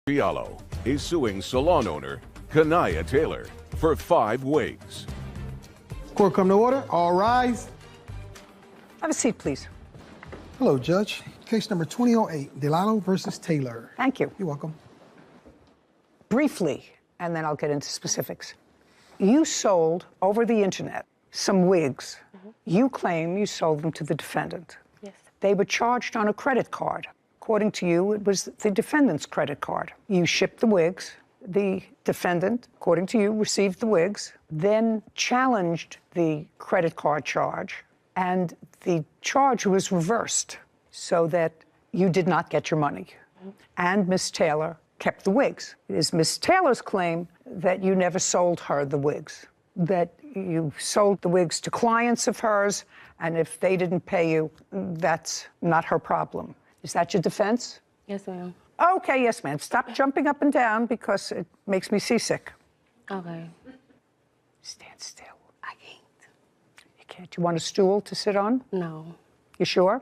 Fialo is suing salon owner Kanaya Taylor for 5 wigs. Court come to order. All rise. Have a seat, please. Hello, Judge. Case number 2008, Delano versus Taylor. Thank you. You're welcome. Briefly, and then I'll get into specifics. You sold over the internet some wigs. You claim you sold them to the defendant. Yes. They were charged on a credit card. According to you, it was the defendant's credit card. You shipped the wigs. The defendant, according to you, received the wigs, then challenged the credit card charge, and the charge was reversed so that you did not get your money. And Ms. Taylor kept the wigs. It is Ms. Taylor's claim that you never sold her the wigs, that you sold the wigs to clients of hers, and if they didn't pay you, that's not her problem. Is that your defense? Yes, ma'am. Okay, yes, ma'am. Stop jumping up and down because it makes me seasick. Okay. Stand still. I can't. You can't. You want a stool to sit on? No. You sure?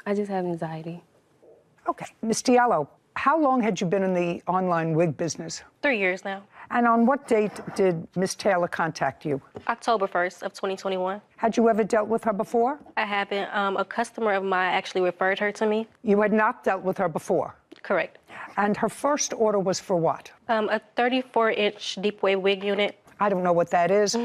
I just have anxiety. Okay. Ms. Diallo, how long had you been in the online wig business? 3 years now. And on what date did Ms. Taylor contact you? October 1st of 2021. Had you ever dealt with her before? I haven't. A customer of mine actually referred her to me. You had not dealt with her before? Correct. And her first order was for what? A 34-inch deep wave wig unit. I don't know what that is.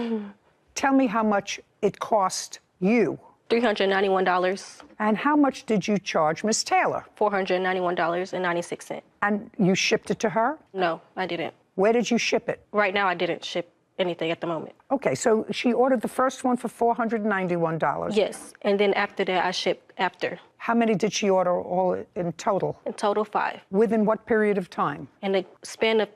Tell me how much it cost you. $391. And how much did you charge Ms. Taylor? $491.96. And you shipped it to her? No, I didn't. Where did you ship it? Right now, I didn't ship anything at the moment. Okay, so she ordered the first one for $491. Yes, and then after that, I shipped after. How many did she order all in total? In total, 5. Within what period of time? In a span of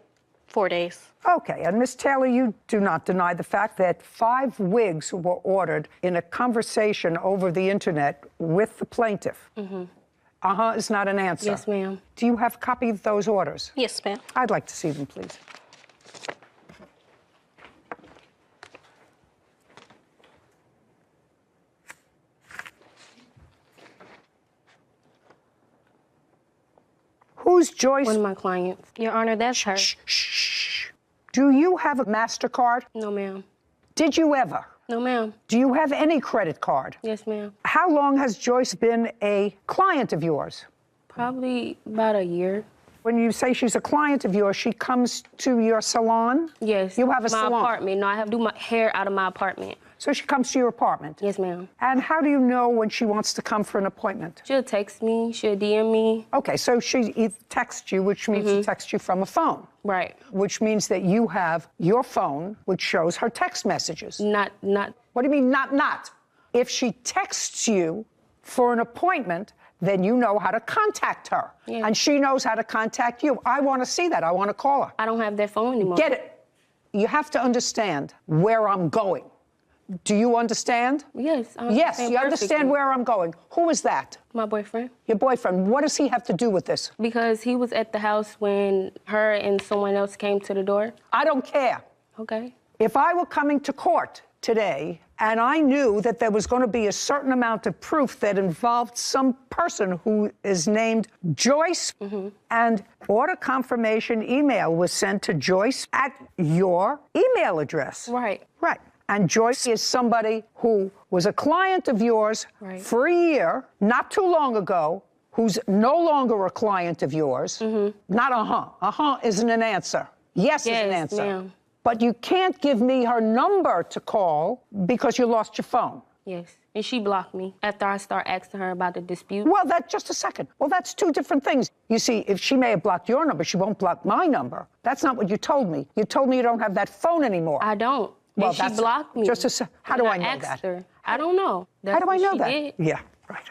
4 days. Okay, and Ms. Taylor, you do not deny the fact that 5 wigs were ordered in a conversation over the internet with the plaintiff. Uh-huh is not an answer. Yes, ma'am. Do you have a copy of those orders? Yes, ma'am. I'd like to see them, please. Who's Joyce? One of my clients. Your Honor, that's her. Shh. Do you have a MasterCard? No, ma'am. Did you ever? No, ma'am. Do you have any credit card? Yes, ma'am. How long has Joyce been a client of yours? Probably about a year. When you say she's a client of yours, she comes to your salon? Yes. You have a my salon? apartment. No, I have to do my hair out of my apartment. So she comes to your apartment? Yes, ma'am. And how do you know when she wants to come for an appointment? She'll text me. She'll DM me. Okay, so she texts you, which means she texts you from a phone. Right. Which means that you have your phone, which shows her text messages. Not. What do you mean, not? If she texts you for an appointment, then you know how to contact her. Yeah. And she knows how to contact you. I want to see that. I want to call her. I don't have that phone anymore. Get it. You have to understand where I'm going. Do you understand? Yes. I Yes, understand you understand perfectly. where I'm going. Who is that? My boyfriend. Your boyfriend. What does he have to do with this? Because he was at the house when her and someone else came to the door. I don't care. Okay. If I were coming to court today and I knew that there was going to be a certain amount of proof that involved some person who is named Joyce, and order confirmation email was sent to Joyce at your email address. Right. Right. And Joyce is somebody who was a client of yours for a year, not too long ago, who's no longer a client of yours. Not uh-huh. Uh-huh isn't an answer. Yes is an answer. Ma'am. But you can't give me her number to call because you lost your phone. Yes. And she blocked me after I start asking her about the dispute. Well, just a second. Well, that's 2 different things. You see, if she may have blocked your number, she won't block my number. That's not what you told me. You told me you don't have that phone anymore. I don't. Well, and she blocked me. How do I know asked that? Her. I don't know. How do I know that? Did. Yeah, right.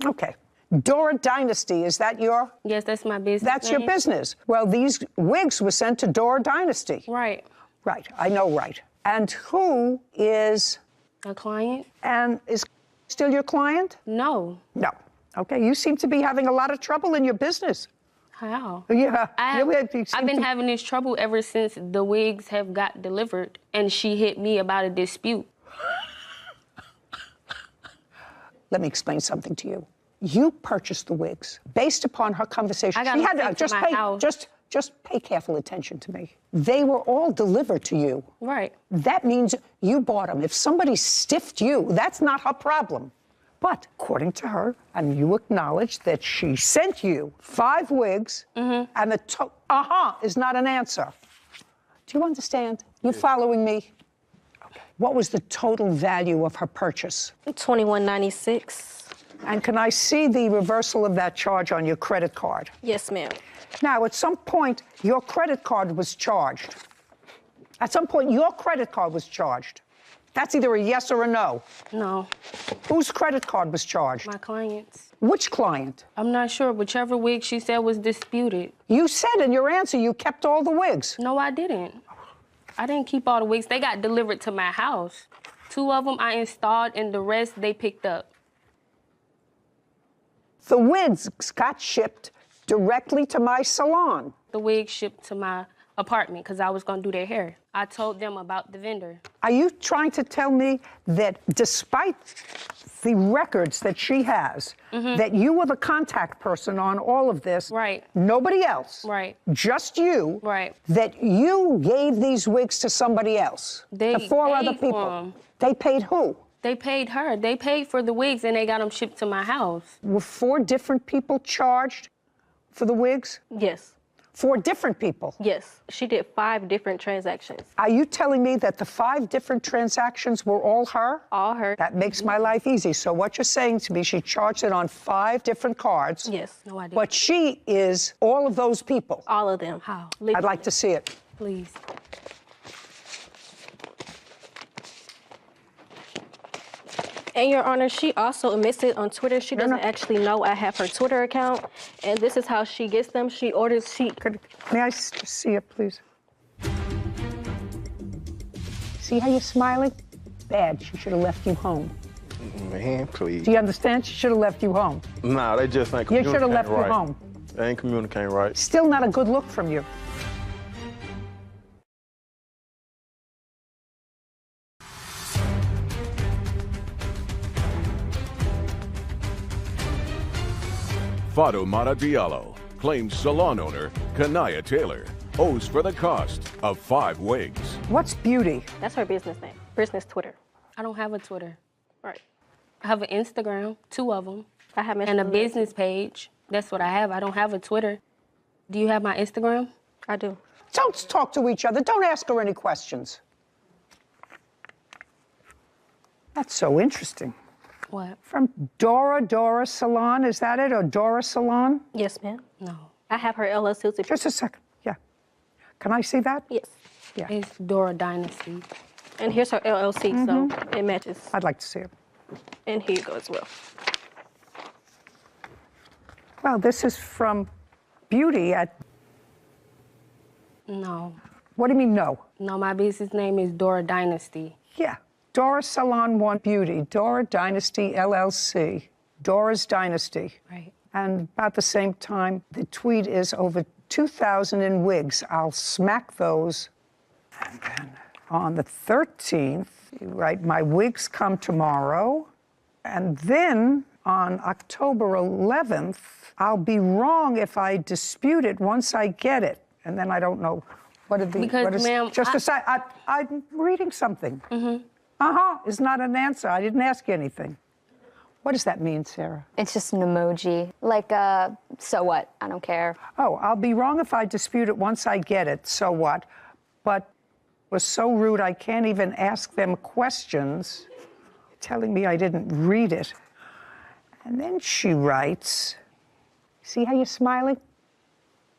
Okay. Dora Dynasty, is that your? Yes, that's my business. That's your business. Well, these wigs were sent to Dora Dynasty. Right. Right, I know, right. And who is? A client? And is still your client? No. No. Okay, you seem to be having a lot of trouble in your business. How? Yeah. I've been having this trouble ever since the wigs have got delivered, and she hit me about a dispute. Let me explain something to you. You purchased the wigs based upon her conversation. I got She them had sent to my house. just pay careful attention to me. They were all delivered to you. Right. That means you bought them. If somebody stiffed you, that's not her problem. But according to her, and you acknowledge that she sent you 5 wigs, and the is not an answer. Do you understand? You following me? Okay. What was the total value of her purchase? $21.96. And can I see the reversal of that charge on your credit card? Yes, ma'am. Now, at some point, your credit card was charged. At some point, your credit card was charged. That's either a yes or a no. No. Whose credit card was charged? My clients. Which client? I'm not sure. Whichever wig she said was disputed. You said in your answer you kept all the wigs. No, I didn't. I didn't keep all the wigs. They got delivered to my house. 2 of them I installed, and the rest they picked up. The wigs got shipped directly to my salon. The wig shipped to my apartment because I was going to do their hair. I told them about the vendor. Are you trying to tell me that despite the records that she has, that you were the contact person on all of this? Right. Nobody else? Right. Just you? Right. That you gave these wigs to somebody else? They to 4 other paid for people? 'em. They paid who? They paid her. They paid for the wigs, and they got them shipped to my house. Were 4 different people charged for the wigs? Yes. 4 different people? Yes. She did 5 different transactions. Are you telling me that the 5 different transactions were all her? All her. That makes my life easy. So what you're saying to me, she charged it on 5 different cards. Yes. No, I didn't. But she is all of those people. All of them. How? I'd like to see it. Please. And Your Honor, she also admits it on Twitter. She doesn't actually know I have her Twitter account. And this is how she gets them. She orders, May I just see it, please? See how you're smiling? Bad. She should have left you home. Man, please. Do you understand? She should have left you home. Nah, they just ain't You communicating should have left right. you home. They ain't communicating right. Still not a good look from you. Fatoumata Diallo claims salon owner Kanaya Taylor owes for the cost of 5 wigs. What's Beauty? that's her business name. Business Twitter. I don't have a Twitter. Right. I have an Instagram, 2 of them, I have and a Instagram. business page. That's what I have. I don't have a Twitter. Do you have my Instagram? I do. Don't talk to each other. Don't ask her any questions. That's so interesting. What? From Dora Salon, is that it? Or Dora Salon? Yes, ma'am. No. I have her LLC. Just a second. Yeah. Can I see that? Yes. Yeah. It's Dora Dynasty. And here's her LLC, so it matches. I'd like to see it. And here you go as well. Well, this is from Beauty at. No. What do you mean, no? No, my business name is Dora Dynasty. Yeah. Dora Salon One Beauty, Dora Dynasty LLC, Dora's Dynasty. Right. And about the same time, the tweet is over 2,000 in wigs. I'll smack those. And then on the 13th, you write, my wigs come tomorrow. And then on October 11th, I'll be wrong if I dispute it once I get it. And then I don't know what did the... Because, what is, ma'am, just a sec, I'm reading something. Is not an answer. I didn't ask you anything. What does that mean, Sarah? It's just an emoji. Like, so what? I don't care. Oh, I'll be wrong if I dispute it once I get it. So what? But it was so rude I can't even ask them questions, telling me I didn't read it. And then she writes, see how you're smiling?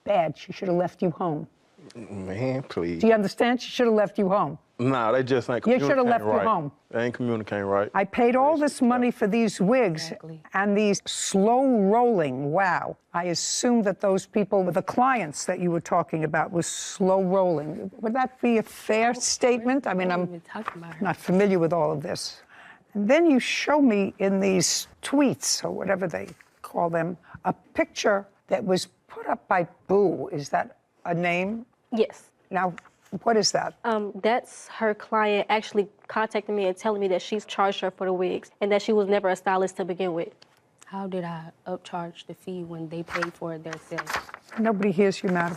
Bad. She should have left you home. Man, please. Do you understand? She should have left you home. Nah, they just ain't You communicating should have left right. you home. They ain't communicating right. I paid all this money for these wigs Exactly. and these slow rolling. Wow. I assume that those people, the clients that you were talking about, was slow rolling. Would that be a fair statement? I mean, I'm I'm even talking about her. not familiar with all of this. And then you show me in these tweets, or whatever they call them, a picture that was put up by Boo. Is that a name? Yes. Now, what is that? That's her client actually contacting me and telling me that she's charged her for the wigs and that she was never a stylist to begin with. How did I upcharge the fee when they paid for it themselves? Nobody hears you, madam.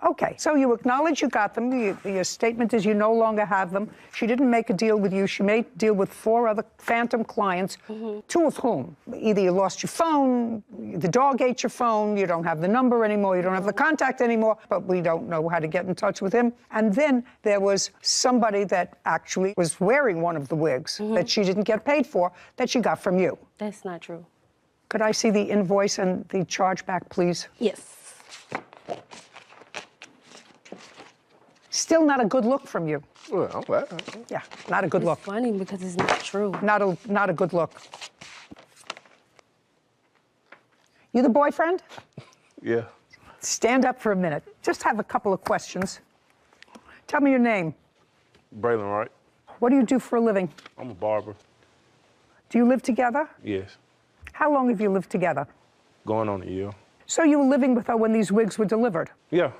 Okay, so you acknowledge you got them. Your statement is you no longer have them. She didn't make a deal with you. She made a deal with 4 other phantom clients, 2 of whom either you lost your phone, the dog ate your phone, you don't have the number anymore, you don't have the contact anymore, but we don't know how to get in touch with him. And then there was somebody that actually was wearing one of the wigs that she didn't get paid for, that she got from you. That's not true. Could I see the invoice and the chargeback, please? Yes. Still not a good look from you. Well, I'm glad. Yeah, not a good look. It's funny because it's not true. Not a good look. You the boyfriend? Yeah. Stand up for a minute. Just have a couple of questions. Tell me your name. Braylon, right? What do you do for a living? I'm a barber. Do you live together? Yes. How long have you lived together? Going on a year. So you were living with her when these wigs were delivered? Yeah.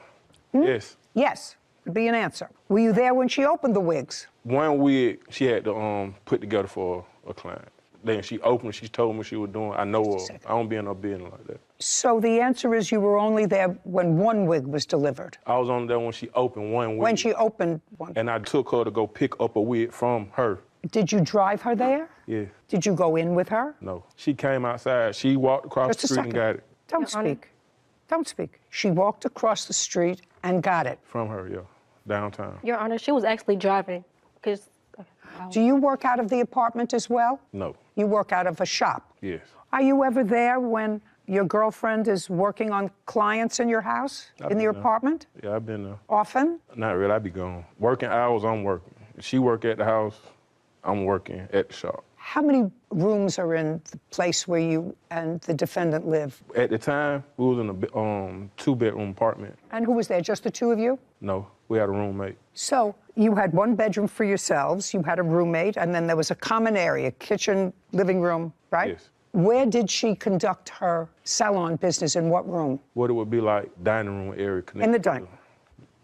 Yes. Yes, would be an answer. Were you there when she opened the wigs? One wig she had to put together for a client. Then she opened, she told me what she was doing. I know her. I don't be in no business like that. So the answer is you were only there when one wig was delivered? I was only there when she opened one wig. When she opened one? And I took her to go pick up a wig from her. Did you drive her there? Yeah. Did you go in with her? No. She came outside. She walked across Just the a street and second. got it. Don't speak. Don't speak. She walked across the street and got it. From her, yeah. Downtown. Your Honor, she was actually driving. Because. Do you work out of the apartment as well? No. You work out of a shop? Yes. Are you ever there when your girlfriend is working on clients in your house, in your apartment? Yeah, I've been there. Often? Not really, I be gone. Working hours, I'm working. If she work at the house, I'm working at the shop. How many rooms are in the place where you and the defendant live? At the time, we was in a 2-bedroom apartment. And who was there, just the 2 of you? No, we had a roommate. So you had 1 bedroom for yourselves, you had a roommate, and then there was a common area, kitchen, living room, right? Yes. Where did she conduct her salon business, in what room? What it would be like dining room area connected. In the dining.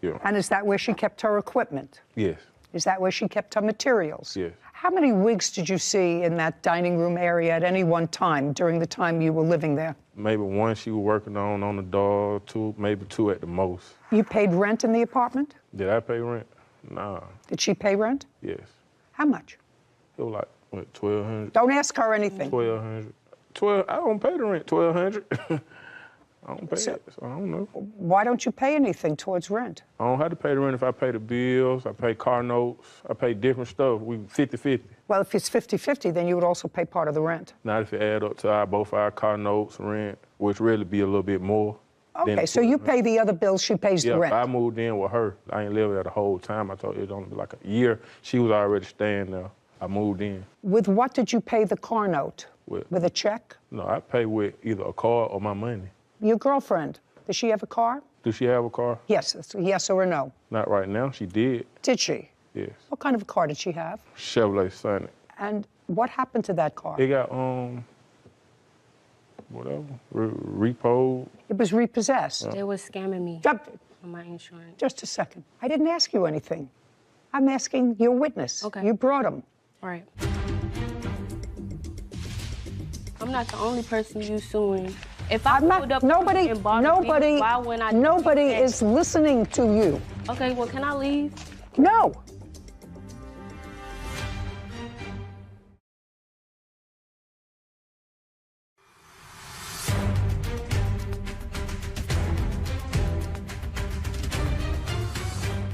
Yeah. And is that where she kept her equipment? Yes. Is that where she kept her materials? Yes. How many wigs did you see in that dining room area at any one time during the time you were living there? Maybe 1 she was working on the door, 2, maybe 2 at the most. You paid rent in the apartment? Did I pay rent? Nah. Did she pay rent? Yes. How much? It was like, what, 1,200? Don't ask her anything. 1,200. I don't pay the rent, 1,200. I don't pay it, so I don't know. Why don't you pay anything towards rent? I don't have to pay the rent if I pay the bills, I pay car notes, I pay different stuff. We 50-50. Well, if it's 50-50, then you would also pay part of the rent. Not if it add up to both our car notes, rent, which really be a little bit more. Okay, so you pay the other bills, she pays the rent. Yeah, I moved in with her. I ain't lived there the whole time. I told you it was only like a year. She was already staying there. I moved in. With what did you pay the car note? With a check? No, I pay with either a car or my money. Your girlfriend, does she have a car? Does she have a car? Yes, yes or a no? Not right now. She did. Did she? Yes. What kind of a car did she have? Chevrolet Sonic. And what happened to that car? It got, whatever, repoed. It was repossessed. They was scamming me on my insurance. Just a second. I didn't ask you anything. I'm asking your witness. Okay. You brought him. All right. I'm not the only person you suing. If I pulled up Nobody and bought a vehicle, why wouldn't I nobody take that? is listening to you. Okay, well, can I leave? No.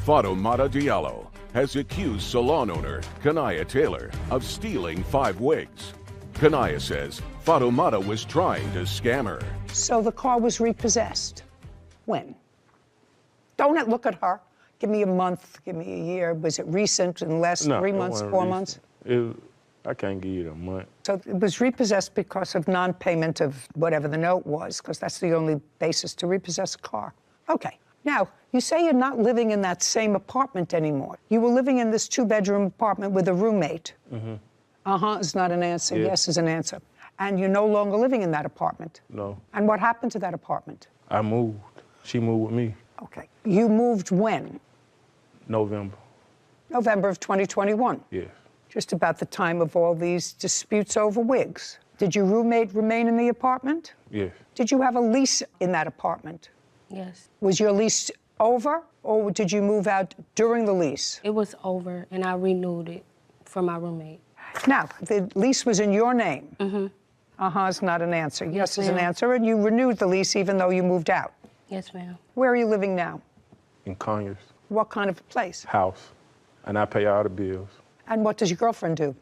Fatoumata Diallo has accused salon owner Kanaya Taylor of stealing 5 wigs. Kanaya says Fatoumata was trying to scam her. So the car was repossessed. When? Don't look at her. Give me a month, give me a year. Was it recent, in the last 3 months, 4 months? I can't give you a month. So it was repossessed because of non-payment of whatever the note was, because that's the only basis to repossess a car. Okay. Now, you say you're not living in that same apartment anymore. You were living in this 2-bedroom apartment with a roommate. Mm-hmm. Uh-huh is not an answer. Yeah. Yes is an answer. And you're no longer living in that apartment. No. And what happened to that apartment? I moved. She moved with me. Okay. You moved when? November. November of 2021. Yes. Just about the time of all these disputes over wigs. Did your roommate remain in the apartment? Yes. Did you have a lease in that apartment? Yes. Was your lease over, or did you move out during the lease? It was over, and I renewed it for my roommate. Now, the lease was in your name. Mm-hmm. Uh-huh is not an answer. Yes is an ma'am. answer, and you renewed the lease even though you moved out. Yes, ma'am. Where are you living now? In Conyers. What kind of a place? House. And I pay all the bills. And what does your girlfriend do?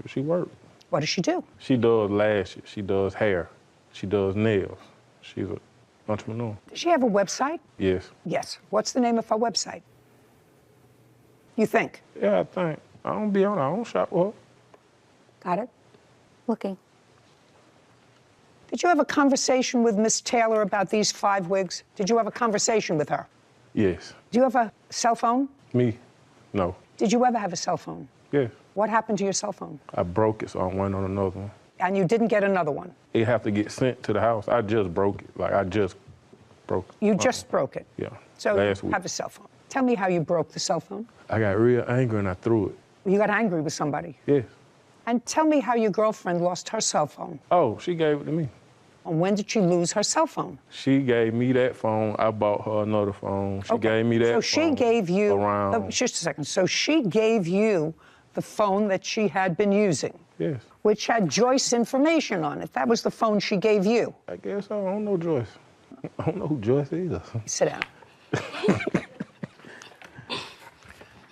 She works. What does she do? She does lashes. She does hair. She does nails. She's an entrepreneur. Does she have a website? Yes. Yes. What's the name of her website? You think? Yeah, I think. I don't be on her. I don't shop with her. Got it? Looking. Did you have a conversation with Miss Taylor about these 5 wigs? Did you have a conversation with her? Yes. Do you have a cell phone? Me? No. Did you ever have a cell phone? Yes. What happened to your cell phone? I broke it, so I went on another one. And you didn't get another one? It have to get sent to the house. I just broke it. Like, I just broke it. You just broke it? Yeah. So last you week. have a cell phone. Tell me how you broke the cell phone. I got real angry and I threw it. You got angry with somebody. Yes. And tell me how your girlfriend lost her cell phone. Oh, she gave it to me. And when did she lose her cell phone? She gave me that phone. I bought her another phone. She gave me that So phone. she gave you, around. just a second. So she gave you the phone that she had been using, Yes. which had Joyce information on it. That was the phone she gave you. I guess so. I don't know Joyce. I don't know who Joyce is. Sit down.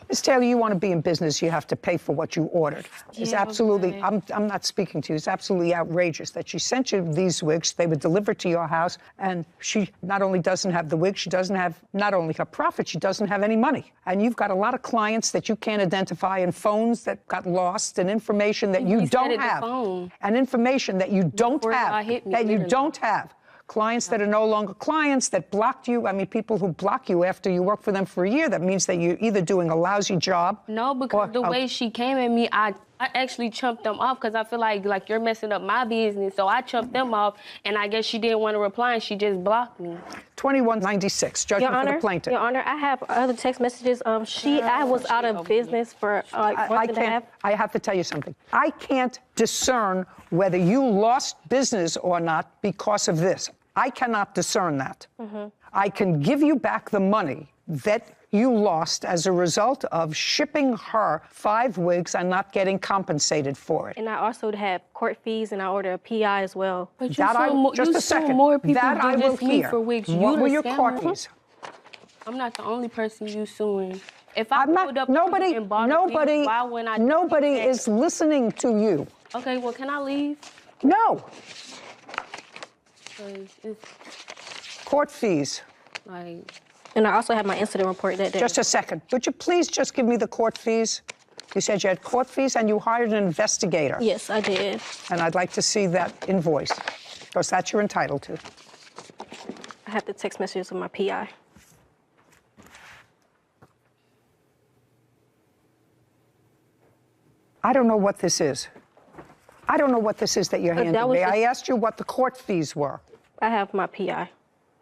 Ms. Taylor, you want to be in business, you have to pay for what you ordered. It's Yeah, absolutely, okay. I'm not speaking to you, it's absolutely outrageous that she sent you these wigs, they were delivered to your house, and she not only doesn't have the wig, she doesn't have not only her profit, she doesn't have any money. And you've got a lot of clients that you can't identify, and phones that got lost, and information that you He said don't it, the have. phone. And information that you don't Before y'all have, hit me, that you literally. don't have. Clients that are no longer clients, that blocked you. I mean, people who block you after you work for them for a year, that means that you're either doing a lousy job. No, because the way she came at me, I actually chumped them off because I feel like you're messing up my business. So I chumped them off, and I guess she didn't want to reply, and she just blocked me. 2196, judgment for the plaintiff. Your Honor, I have other text messages. I was out of business for like month and a half. I have to tell you something. I can't discern whether you lost business or not because of this. I cannot discern that. I can give you back the money that you lost as a result of shipping her 5 wigs and not getting compensated for it. And I also have court fees, and I ordered a PI as well. But Just a second. More people that I than will just me hear. for wigs. What You were the your court scammer. fees? I'm not the only person you suing. If I I'm pulled not. up Nobody. and bought Nobody. a wig, why wouldn't I do Nobody that? is listening to you. Okay, well, can I leave? No. 'Cause it's Court fees. like... And I also have my incident report that day. Just a second. Would you please just give me the court fees? You said you had court fees and you hired an investigator. Yes, I did. And I'd like to see that invoice, because that's you're entitled to. I have the text messages with my PI. I don't know what this is. I don't know what this is that you're That handing was me. I just- asked you what the court fees were. I have my PI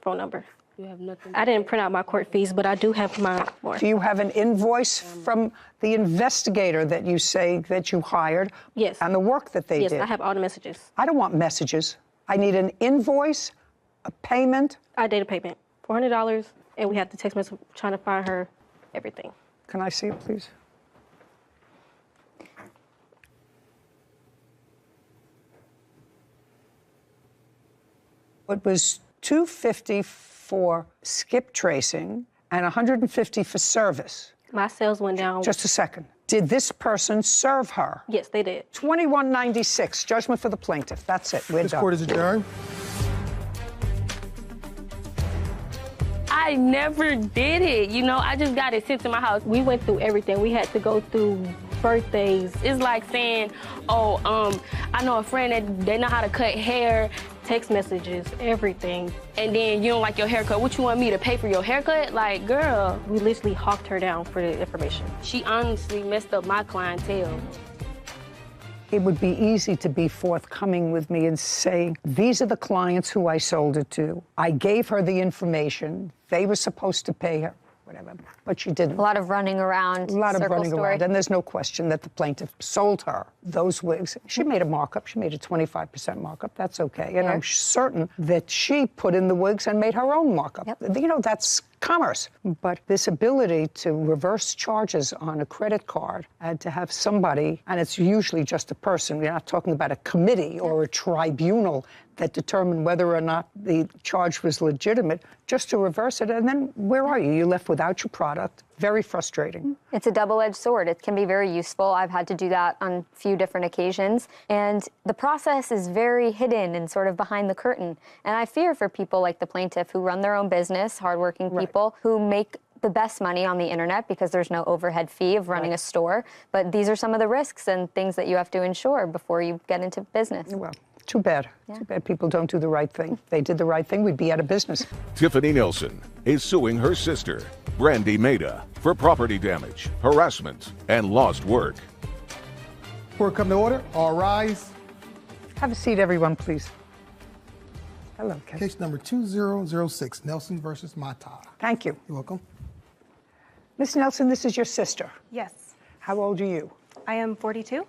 phone number. You have nothing. I didn't print out my court fees, but I do have my more. Do you have an invoice from the investigator that you say that you hired? Yes. And the work that they Yes, did? I have all the messages. I don't want messages. I need an invoice, a payment. I did a payment, $400, and we have the text message trying to find her everything. Can I see it, please? It was $250 for skip tracing and $150 for service. My sales went down. Just a second. Did this person serve her? Yes, they did. 2196, judgment for the plaintiff. That's it. We're This done. court is adjourned. I never did it. You know, I just got it sent to my house. We went through everything. We had to go through birthdays. It's like saying, oh, I know a friend that they know how to cut hair, Text messages, everything. and then you don't like your haircut. What you want me to pay for your haircut? Like, girl, We literally hawked her down for the information. she honestly messed up my clientele. It would be easy to be forthcoming with me and say, these are the clients who I sold it to. I gave her the information. They were supposed to pay her. whatever. But she didn't. A lot of running around. A lot of circle running story. around. And there's no question that the plaintiff sold her those wigs. She made a markup. She made a 25% markup. That's okay. And I'm certain that she put in the wigs and made her own markup. Yep. You know, that's commerce. But this ability to reverse charges on a credit card and to have somebody, and it's usually just a person, we're not talking about a committee or a tribunal that determined whether or not the charge was legitimate, just to reverse it. And then where are you? You're left without your product. Very frustrating. It's a double-edged sword. It can be very useful. I've had to do that on a few different occasions. And the process is very hidden and sort of behind the curtain. And I fear for people like the plaintiff who run their own business, hardworking people who make the best money on the internet because there's no overhead fee of running a store. But these are some of the risks and things that you have to insure before you get into business. Well, too bad. Too bad people don't do the right thing. If they did the right thing, we'd be out of business. Tiffany Nelson is suing her sister, Brandy Maida, for property damage, harassment, and lost work. Court come to order. All rise. Have a seat, everyone, please. Hello, Kate. Case number 2006, Nelson versus Mata. Thank you. You're welcome. Miss Nelson, this is your sister. Yes. How old are you? I am 42,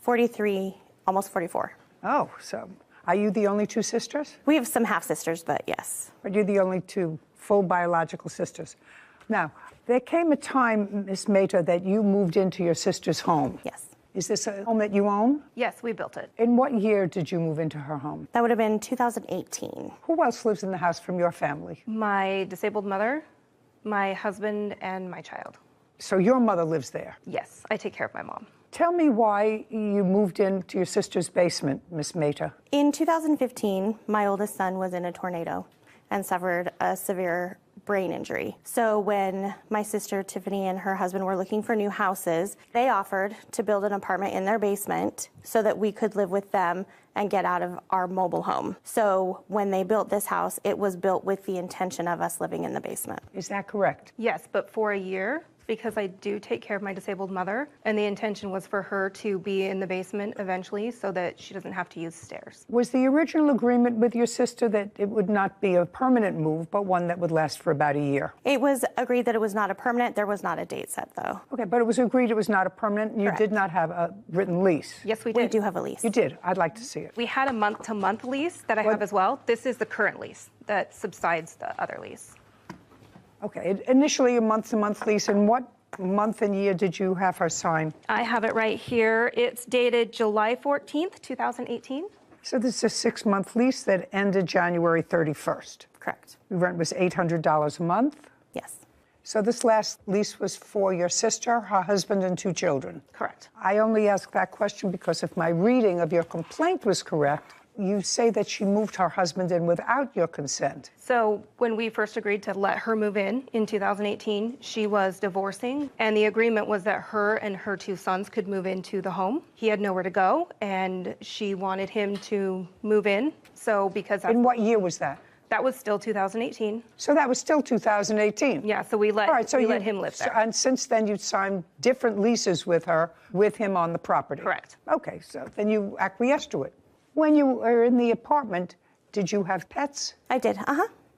43, almost 44. Oh, so are you the only two sisters? We have some half-sisters, but yes. But you're the only two full biological sisters. Now, there came a time, Miss Maida, that you moved into your sister's home. Yes. Is this a home that you own? Yes, we built it. In what year did you move into her home? That would have been 2018. Who else lives in the house from your family? My disabled mother, my husband, and my child. So your mother lives there? Yes, I take care of my mom. Tell me why you moved into your sister's basement, Miss Maida. In 2015, my oldest son was in a tornado and suffered a severe brain injury. So when my sister Tiffany and her husband were looking for new houses, they offered to build an apartment in their basement so that we could live with them and get out of our mobile home. So when they built this house, it was built with the intention of us living in the basement. Is that correct? Yes, but for a year, because I do take care of my disabled mother, and the intention was for her to be in the basement eventually so that she doesn't have to use stairs. Was the original agreement with your sister that it would not be a permanent move, but one that would last for about a year? It was agreed that it was not a permanent. There was not a date set, though. Okay, but it was agreed it was not a permanent, and you did not have a written lease? Yes, we did. We do have a lease. You did? I'd like to see it. We had a month-to-month lease that I have as well. This is the current lease that subsides the other lease. Okay, initially a month-to-month lease, and what month and year did you have her sign? I have it right here. It's dated July 14th, 2018. So this is a 6-month lease that ended January 31st. Correct. The rent was $800 a month? Yes. So this last lease was for your sister, her husband, and 2 children? Correct. I only ask that question because if my reading of your complaint was correct, you say that she moved her husband in without your consent. So when we first agreed to let her move in 2018, she was divorcing, and the agreement was that her and her 2 sons could move into the home. He had nowhere to go, and she wanted him to move in. So because that's... In what year was that? That was still 2018. So that was still 2018? Yeah, so we let, let him live there. And since then, you've signed different leases with her, with him on the property? Correct. Okay, so then you acquiesced to it. When you were in the apartment, did you have pets? I did,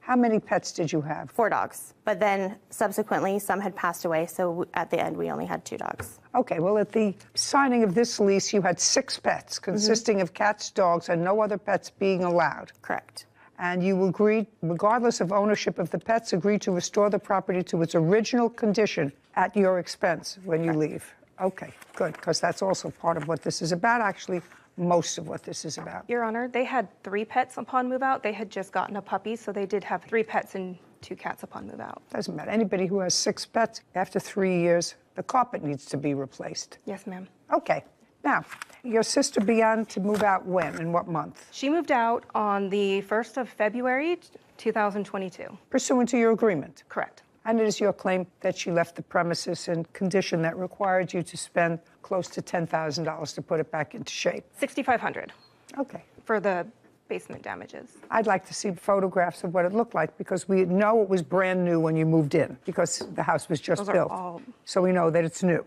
How many pets did you have? 4 dogs. But then subsequently, some had passed away, so at the end, we only had 2 dogs. Okay, well, at the signing of this lease, you had 6 pets, consisting of cats, dogs, and no other pets being allowed. Correct. And you agreed, regardless of ownership of the pets, agreed to restore the property to its original condition at your expense when you leave. Okay, good, because that's also part of what this is about, actually. Most of what this is about. Your Honor, they had 3 pets upon move out. They had just gotten a puppy, so they did have 3 pets and 2 cats upon move out. Doesn't matter. Anybody who has 6 pets, after 3 years, the carpet needs to be replaced. Yes, ma'am. Okay. Now, your sister began to move out when? In what month? She moved out on the 1st of February, 2022. Pursuant to your agreement? Correct. And it is your claim that she left the premises in condition that required you to spend close to $10,000 to put it back into shape? $6,500. Okay. For the basement damages. I'd like to see photographs of what it looked like because we know it was brand new when you moved in because the house was just built. So we know that it's new.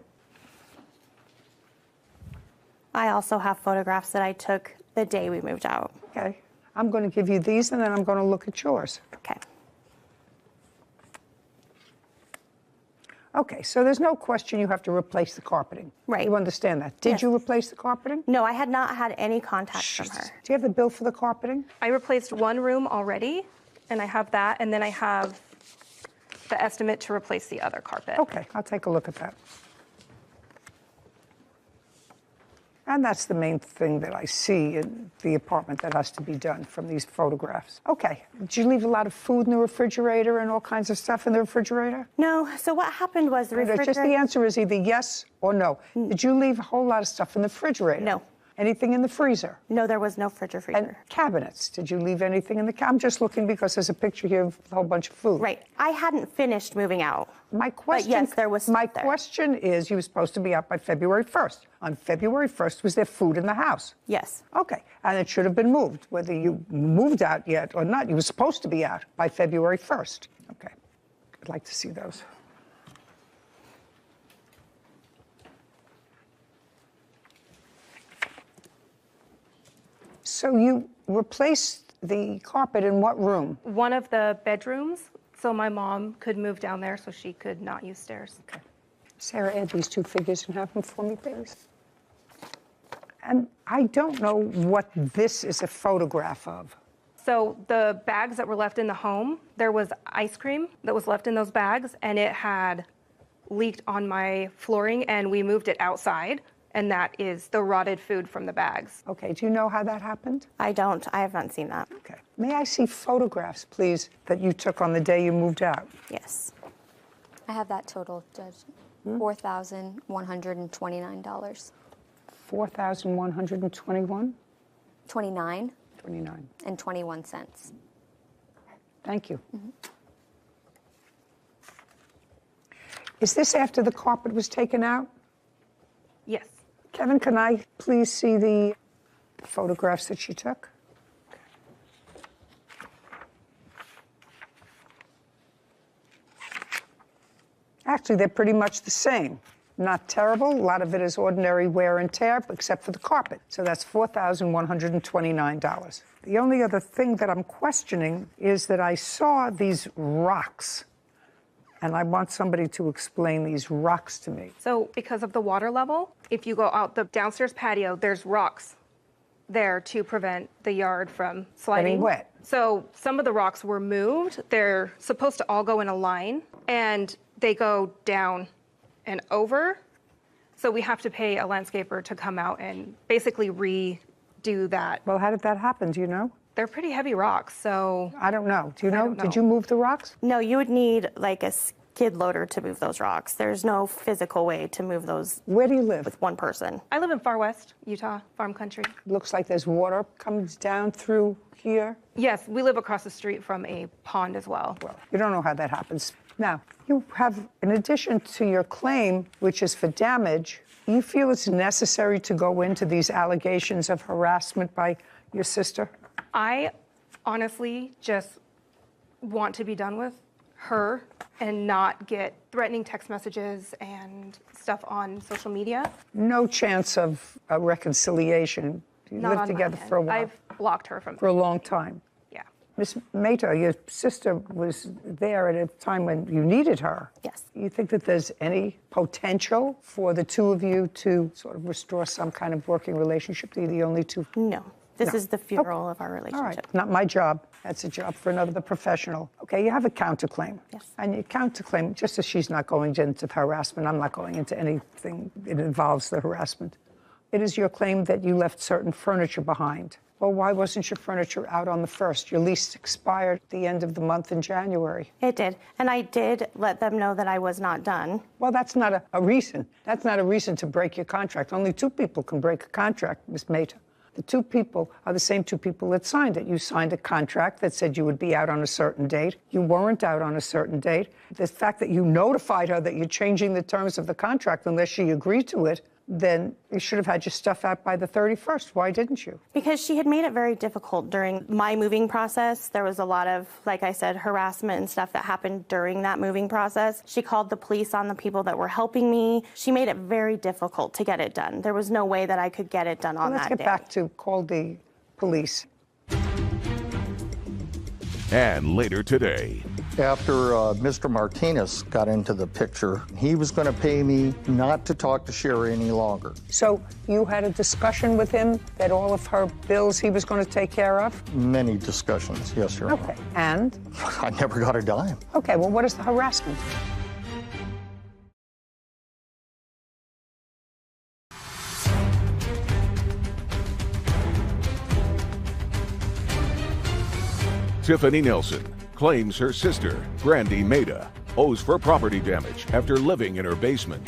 I also have photographs that I took the day we moved out. Okay. I'm going to give you these and then I'm going to look at yours. Okay. Okay, so there's no question you have to replace the carpeting. Right. You understand that. Did Yes. you replace the carpeting? No, I had not had any contact from her. Do you have the bill for the carpeting? I replaced one room already, and I have that, and then I have the estimate to replace the other carpet. Okay, I'll take a look at that. And that's the main thing that I see in the apartment that has to be done from these photographs. Okay, did you leave a lot of food in the refrigerator and all kinds of stuff in the refrigerator? No, so what happened was the refrigerator... Just the answer is either yes or no. Did you leave a whole lot of stuff in the refrigerator? No. Anything in the freezer? No, there was no freezer. And cabinets, did you leave anything in the I'm just looking because there's a picture here of a whole bunch of food. Right. I hadn't finished moving out. My question, yes, there was my there. question is, you were supposed to be out by February 1st. On February 1st, was there food in the house? Yes. Okay, and it should have been moved, whether you moved out yet or not. You were supposed to be out by February 1st. Okay, I'd like to see those. So you replaced the carpet in what room? One of the bedrooms, so my mom could move down there so she could not use stairs. Okay. Sarah, add these two figures and have them for me, please. And I don't know what this is a photograph of. So the bags that were left in the home, there was ice cream that was left in those bags, and it had leaked on my flooring, and we moved it outside, and that is the rotted food from the bags. Okay, do you know how that happened? I don't. I haven't seen that. Okay. May I see photographs, please, that you took on the day you moved out? Yes. I have that total, Judge. $4,129. 4,121? 29 29. and 21 cents. Thank you. Is this after the carpet was taken out? Yes. Kevin, can I please see the photographs that she took? Actually, they're pretty much the same. Not terrible. A lot of it is ordinary wear and tear, except for the carpet. So that's $4,129. The only other thing that I'm questioning is that I saw these rocks, and I want somebody to explain these rocks to me. So because of the water level, if you go out the downstairs patio, there's rocks there to prevent the yard from sliding. Getting wet. So some of the rocks were moved. They're supposed to all go in a line, and they go down and over. So we have to pay a landscaper to come out and basically redo that. Well, how did that happen? Do you know? They're pretty heavy rocks, so. I don't know. Do you know? don't know. Did you move the rocks? No, you would need like a skid loader to move those rocks. There's no physical way to move those Where do you live? with one person. I live in far west Utah, farm country. Looks like there's water comes down through here. Yes, we live across the street from a pond as well. Well, you don't know how that happens. Now, you have, in addition to your claim, which is for damage, you feel it's necessary to go into these allegations of harassment by your sister? I honestly just want to be done with her and not get threatening text messages and stuff on social media. No chance of a reconciliation. You Not lived on my together end. for a while, I've blocked her from. for a long time. Yeah. Ms. Mehta, your sister was there at a time when you needed her. Yes. You think that there's any potential for the two of you to sort of restore some kind of working relationship? You're the only two? No. This No. is the funeral of our All relationship. right, not my job. That's a job for another professional. Okay, you have a counterclaim. Yes. And your counterclaim, just as she's not going into harassment, I'm not going into anything that involves the harassment. It is your claim that you left certain furniture behind. Well, why wasn't your furniture out on the 1st? Your lease expired at the end of the month in January. It did. And I did let them know that I was not done. Well, that's not a reason. That's not a reason to break your contract. Only two people can break a contract, Ms. Mehta. The two people are the same two people that signed it. You signed a contract that said you would be out on a certain date. You weren't out on a certain date. The fact that you notified her that you're changing the terms of the contract unless she agreed to it, then you should have had your stuff out by the 31st. Why didn't you? Because she had made it very difficult during my moving process. There was a lot of, like I said, harassment and stuff that happened during that moving process. She called the police on the people that were helping me. She made it very difficult to get it done. There was no way that I could get it done on that day. Let's get back to call the police. And later today, After Mr. Martinez got into the picture, he was going to pay me not to talk to Sherry any longer. So you had a discussion with him that all of her bills he was going to take care of? Many discussions, yes, Your Honor. Okay, and? I never got a dime. Okay, well, what is the harassment? Tiffany Nelson claims her sister, Brandy Maida, owes for property damage after living in her basement.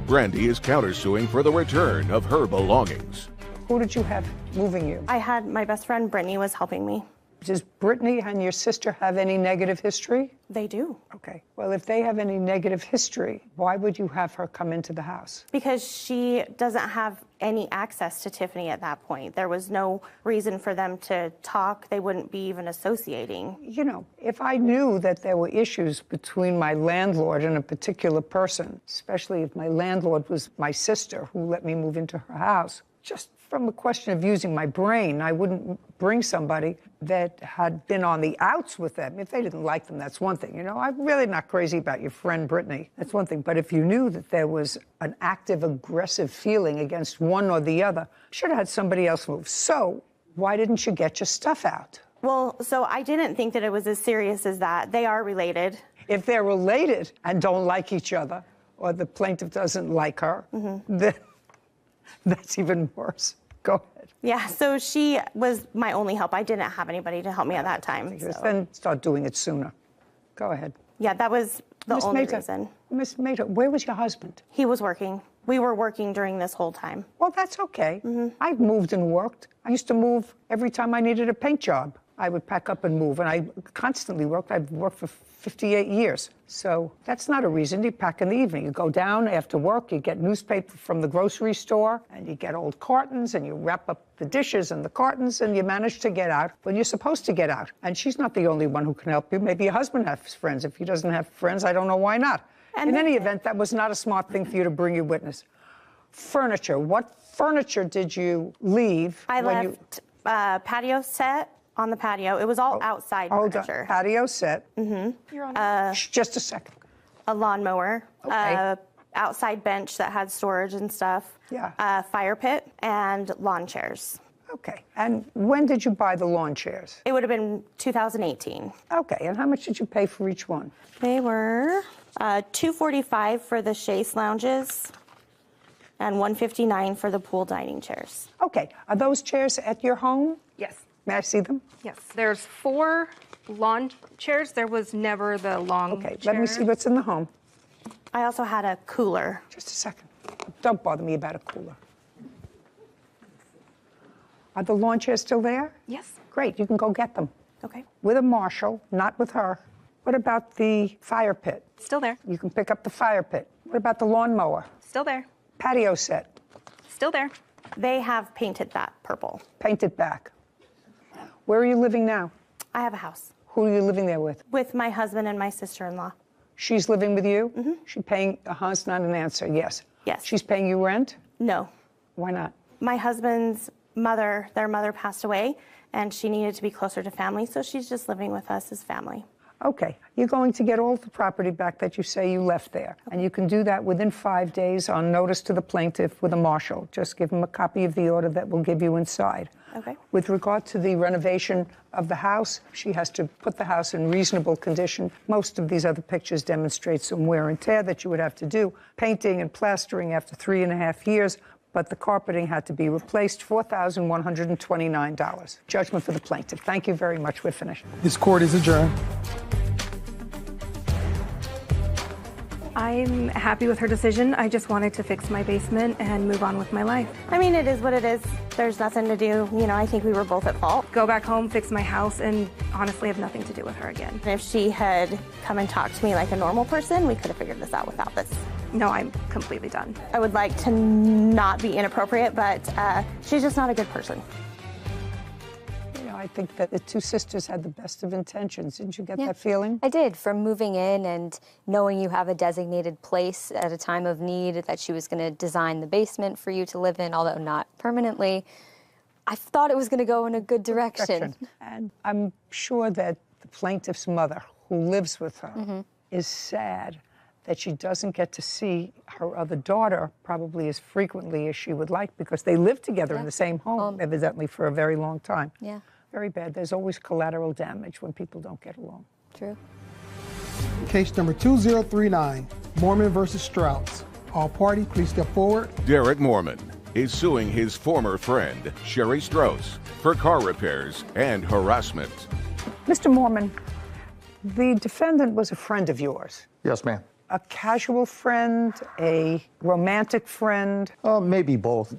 Brandy is countersuing for the return of her belongings. Who did you have moving you? I had my best friend, Brittany, was helping me. Does Brittany and your sister have any negative history? They do. Okay. Well, if they have any negative history, why would you have her come into the house? Because she doesn't have any access to Tiffany at that point. There was no reason for them to talk. They wouldn't be even associating. You know, if I knew that there were issues between my landlord and a particular person, especially if my landlord was my sister who let me move into her house, just from the question of using my brain, I wouldn't bring somebody that had been on the outs with them. If they didn't like them, that's one thing. You know, I'm really not crazy about your friend Brittany. That's one thing. But if you knew that there was an active, aggressive feeling against one or the other, should have had somebody else move. So why didn't you get your stuff out? Well, so I didn't think that it was as serious as that. They are related. If they're related and don't like each other, or the plaintiff doesn't like her, then that's even worse. Go ahead. Yeah, so she was my only help. I didn't have anybody to help me at that time. So. Then start doing it sooner. Go ahead. Yeah, that was the only reason. Miss Maida, where was your husband? He was working. We were working during this whole time. Well, that's okay. I've moved and worked. I used to move every time I needed a paint job. I would pack up and move, and I constantly worked. I've worked for 58 years. So that's not a reason. You pack in the evening. You go down after work, you get newspaper from the grocery store, and you get old cartons, and you wrap up the dishes and the cartons, and you manage to get out when you're supposed to get out. And she's not the only one who can help you. Maybe your husband has friends. If he doesn't have friends, I don't know why not. And in any event, that was not a smart thing for you to bring your witness. Furniture. What furniture did you leave? I left patio set on the patio. It was all outside furniture. On. Patio set. You're on. Just a second. A lawnmower. Okay. Outside bench that had storage and stuff. Yeah. Fire pit and lawn chairs. Okay. And when did you buy the lawn chairs? It would have been 2018. Okay. And how much did you pay for each one? They were $245 for the chaise lounges and $159 for the pool dining chairs. Okay. Are those chairs at your home? Yes. May I see them? Yes. There's 4 lawn chairs. There was never the long chair. Let me see what's in the home. I also had a cooler. Just a second. Don't bother me about a cooler. Are the lawn chairs still there? Yes. Great. You can go get them. Okay. With a marshal, not with her. What about the fire pit? Still there. You can pick up the fire pit. What about the lawnmower? Still there. Patio set? Still there. They have painted that purple. Paint it back. Where are you living now? I have a house. Who are you living there with? With my husband and my sister-in-law. She's living with you? Mm-hmm. She's paying, it's not an answer, yes. Yes. She's paying you rent? No. Why not? My husband's mother, their mother passed away, and she needed to be closer to family, so she's just living with us as family. Okay. You're going to get all the property back that you say you left there. And you can do that within 5 days on notice to the plaintiff with a marshal. Just give him a copy of the order that will give you inside. Okay. With regard to the renovation of the house, she has to put the house in reasonable condition. Most of these other pictures demonstrate some wear and tear that you would have to do. Painting and plastering after 3.5 years, but the carpeting had to be replaced, $4,129. Judgment for the plaintiff. Thank you very much. We're finished. This court is adjourned. I'm happy with her decision. I just wanted to fix my basement and move on with my life. I mean, it is what it is. There's nothing to do. You know, I think we were both at fault. Go back home, fix my house, and honestly have nothing to do with her again. If she had come and talked to me like a normal person, we could have figured this out without this. No, I'm completely done. I would like to not be inappropriate, but she's just not a good person. I think that the two sisters had the best of intentions. Didn't you get that feeling? I did. From moving in and knowing you have a designated place at a time of need, that she was going to design the basement for you to live in, although not permanently, I thought it was going to go in a good direction. And I'm sure that the plaintiff's mother, who lives with her, is sad that she doesn't get to see her other daughter probably as frequently as she would like, because they live together in the same home, evidently, for a very long time. Yeah. Very bad. There's always collateral damage when people don't get along. True. Case number 2039, Mormon versus Strauss. All party, please step forward. Derek Mormon is suing his former friend, Sherry Strauss, for car repairs and harassment. Mr. Mormon, the defendant was a friend of yours. Yes, ma'am. A casual friend, a romantic friend? Maybe both,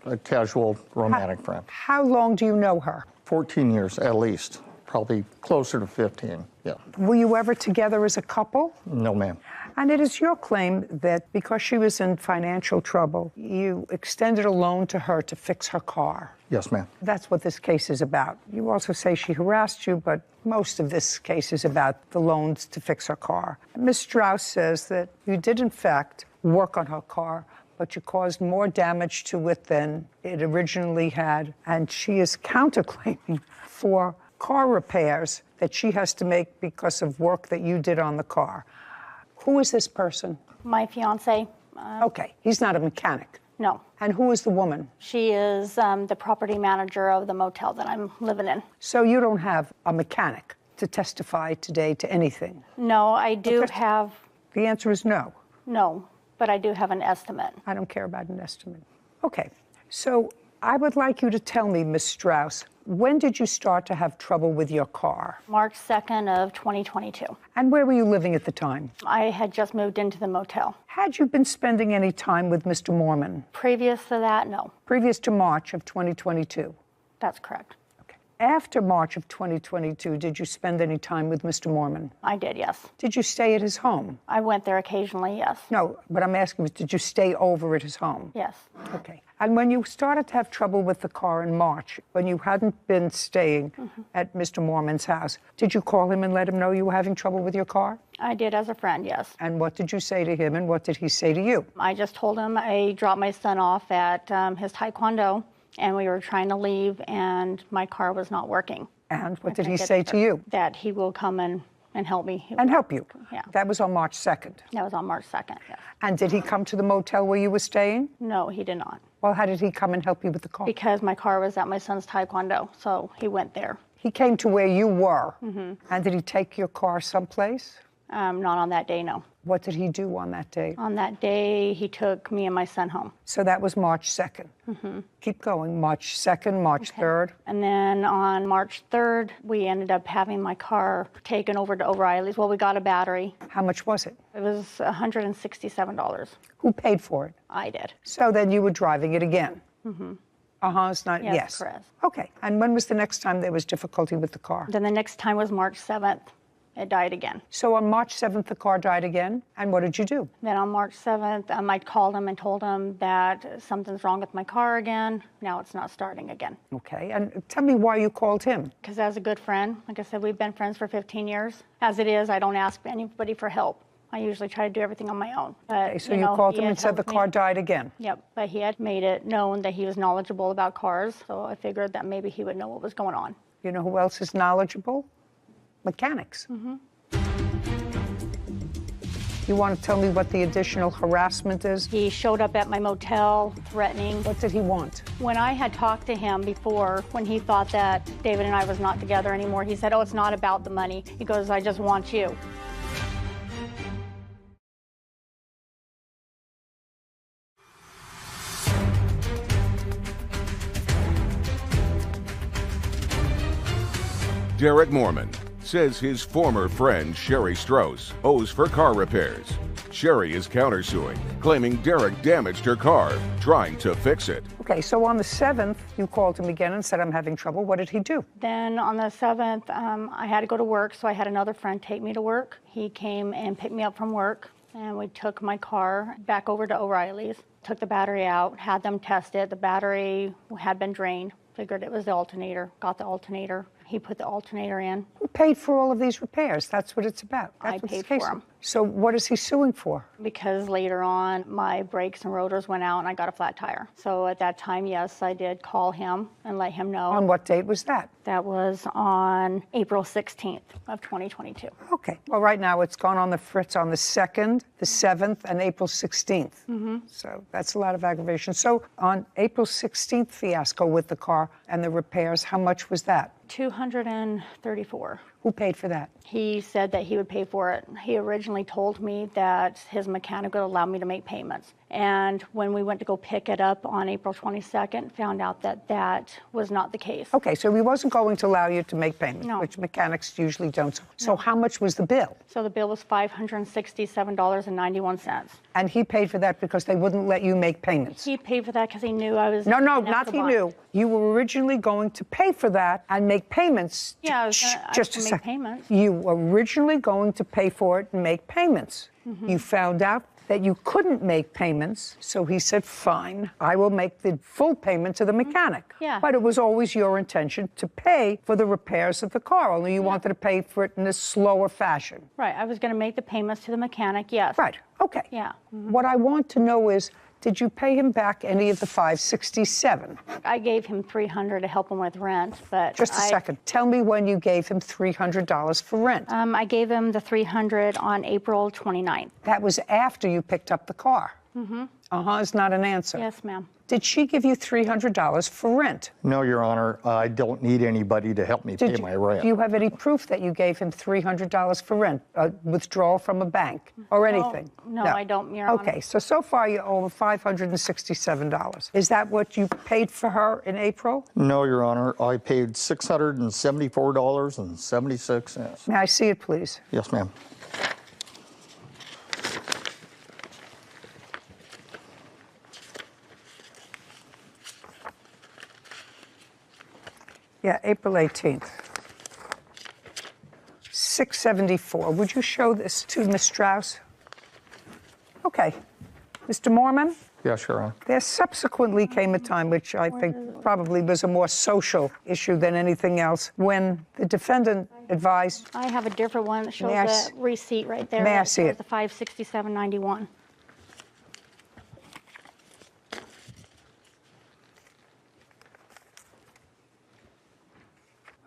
a casual romantic friend. How long do you know her? 14 years at least, probably closer to 15, yeah. Were you ever together as a couple? No, ma'am. And it is your claim that because she was in financial trouble, you extended a loan to her to fix her car. Yes, ma'am. That's what this case is about. You also say she harassed you, but most of this case is about the loans to fix her car. Ms. Strauss says that you did, in fact, work on her car, but you caused more damage to it than it originally had, and she is counterclaiming for car repairs that she has to make because of work that you did on the car. Who is this person? My fiance. Okay, he's not a mechanic. No. And who is the woman? She is the property manager of the motel that I'm living in. So you don't have a mechanic to testify today to anything? No, I do have. The answer is no. No, but I do have an estimate. I don't care about an estimate. Okay, so I would like you to tell me, Ms. Strauss, when did you start to have trouble with your car? March 2nd of 2022. And where were you living at the time? I had just moved into the motel. Had you been spending any time with Mr. Mormon? Previous to that, no. Previous to March of 2022? That's correct. Okay. After March of 2022, did you spend any time with Mr. Mormon? I did, yes. Did you stay at his home? I went there occasionally, yes. No, but I'm asking you, did you stay over at his home? Yes. Okay. And when you started to have trouble with the car in March, when you hadn't been staying at Mr. Mormon's house, did you call him and let him know you were having trouble with your car? I did as a friend, yes. And what did you say to him, and what did he say to you? I just told him I dropped my son off at his taekwondo, and we were trying to leave, and my car was not working. And what did he say to you? That he will come and help me. And help you? Yeah. That was on March 2nd? That was on March 2nd, yes. And did he come to the motel where you were staying? No, he did not. Well, how did he come and help you with the car? Because my car was at my son's taekwondo, so he went there. He came to where you were? And did he take your car someplace? Not on that day, no. What did he do on that day? On that day, he took me and my son home. So that was March 2nd? Keep going. March 2nd, March 3rd? And then on March 3rd, we ended up having my car taken over to O'Reilly's. Well, we got a battery. How much was it? It was $167. Who paid for it? I did. So then you were driving it again? It's not, yes. Correct. Okay. And when was the next time there was difficulty with the car? Then the next time was March 7th. It died again. So on March 7th, the car died again? And what did you do? Then on March 7th, I called him and told him that something's wrong with my car again. Now it's not starting again. Okay. And tell me why you called him. Because as a good friend, like I said, we've been friends for 15 years. As it is, I don't ask anybody for help. I usually try to do everything on my own. But, Okay, so you called him and said the car died again? Yep, but he had made it known that he was knowledgeable about cars, so I figured that maybe he would know what was going on. You know who else is knowledgeable? Mechanics. You want to tell me what the additional harassment is? He showed up at my motel threatening. What did he want? When I had talked to him before, when he thought that David and I was not together anymore, he said, "Oh, it's not about the money." He goes, "I just want you." Derek Mormon says his former friend Sherry Strauss owes for car repairs. Sherry is countersuing, claiming Derek damaged her car, trying to fix it. Okay, so on the 7th, you called him again and said, "I'm having trouble." What did he do? Then on the 7th, I had to go to work, so I had another friend take me to work. He came and picked me up from work, and we took my car back over to O'Reilly's, took the battery out, had them test it. The battery had been drained. Figured it was the alternator, got the alternator. He put the alternator in. Who paid for all of these repairs? That's what it's about. That's I what paid this case for is. them. So what is he suing for? Because later on, my brakes and rotors went out and I got a flat tire. So at that time, yes, I did call him and let him know. On what date was that? That was on April 16th of 2022. Okay. Well, right now it's gone on the fritz on the 2nd, the 7th, and April 16th. So that's a lot of aggravation. So on April 16th fiasco with the car and the repairs, how much was that? $234. Who paid for that? He said that he would pay for it. He originally told me that his mechanic would allow me to make payments. And when we went to go pick it up on April 22nd, found out that that was not the case. Okay, so he wasn't going to allow you to make payments, No. which mechanics usually don't. So how much was the bill? So the bill was $567.91. And he paid for that because they wouldn't let you make payments? He paid for that because he knew I was... No, enough not to he buy. knew. You were originally going to pay for that and make payments. Yeah, I was Just gonna a make second. payments. You were originally going to pay for it and make payments. You found out that you couldn't make payments, so he said, fine, I will make the full payment to the mechanic. Yeah. But it was always your intention to pay for the repairs of the car, only you wanted to pay for it in a slower fashion. Right, I was going to make the payments to the mechanic, yes. Right, okay. Yeah. What I want to know is, did you pay him back any of the $567? I gave him $300 to help him with rent, but Just a second. Tell me when you gave him $300 for rent. I gave him the $300 on April 29th. That was after you picked up the car. Is not an answer. Yes, ma'am. Did she give you $300 for rent? No, Your Honor, I don't need anybody to help me pay my rent. Do you have any proof that you gave him $300 for rent, a withdrawal from a bank, or anything? No, I don't, Your Honor. Okay, so far you owe $567. Is that what you paid for her in April? No, Your Honor, I paid $674.76. May I see it, please? Yes, ma'am. Yeah, April 18th. $674. Would you show this to Ms. Strauss? Okay. Mr. Mormon? Yes, Your Honor. There subsequently came a time, which I think probably was a more social issue than anything else, when the defendant advised... I have a different one that shows May I the receipt right there. May I see it? The $567.91.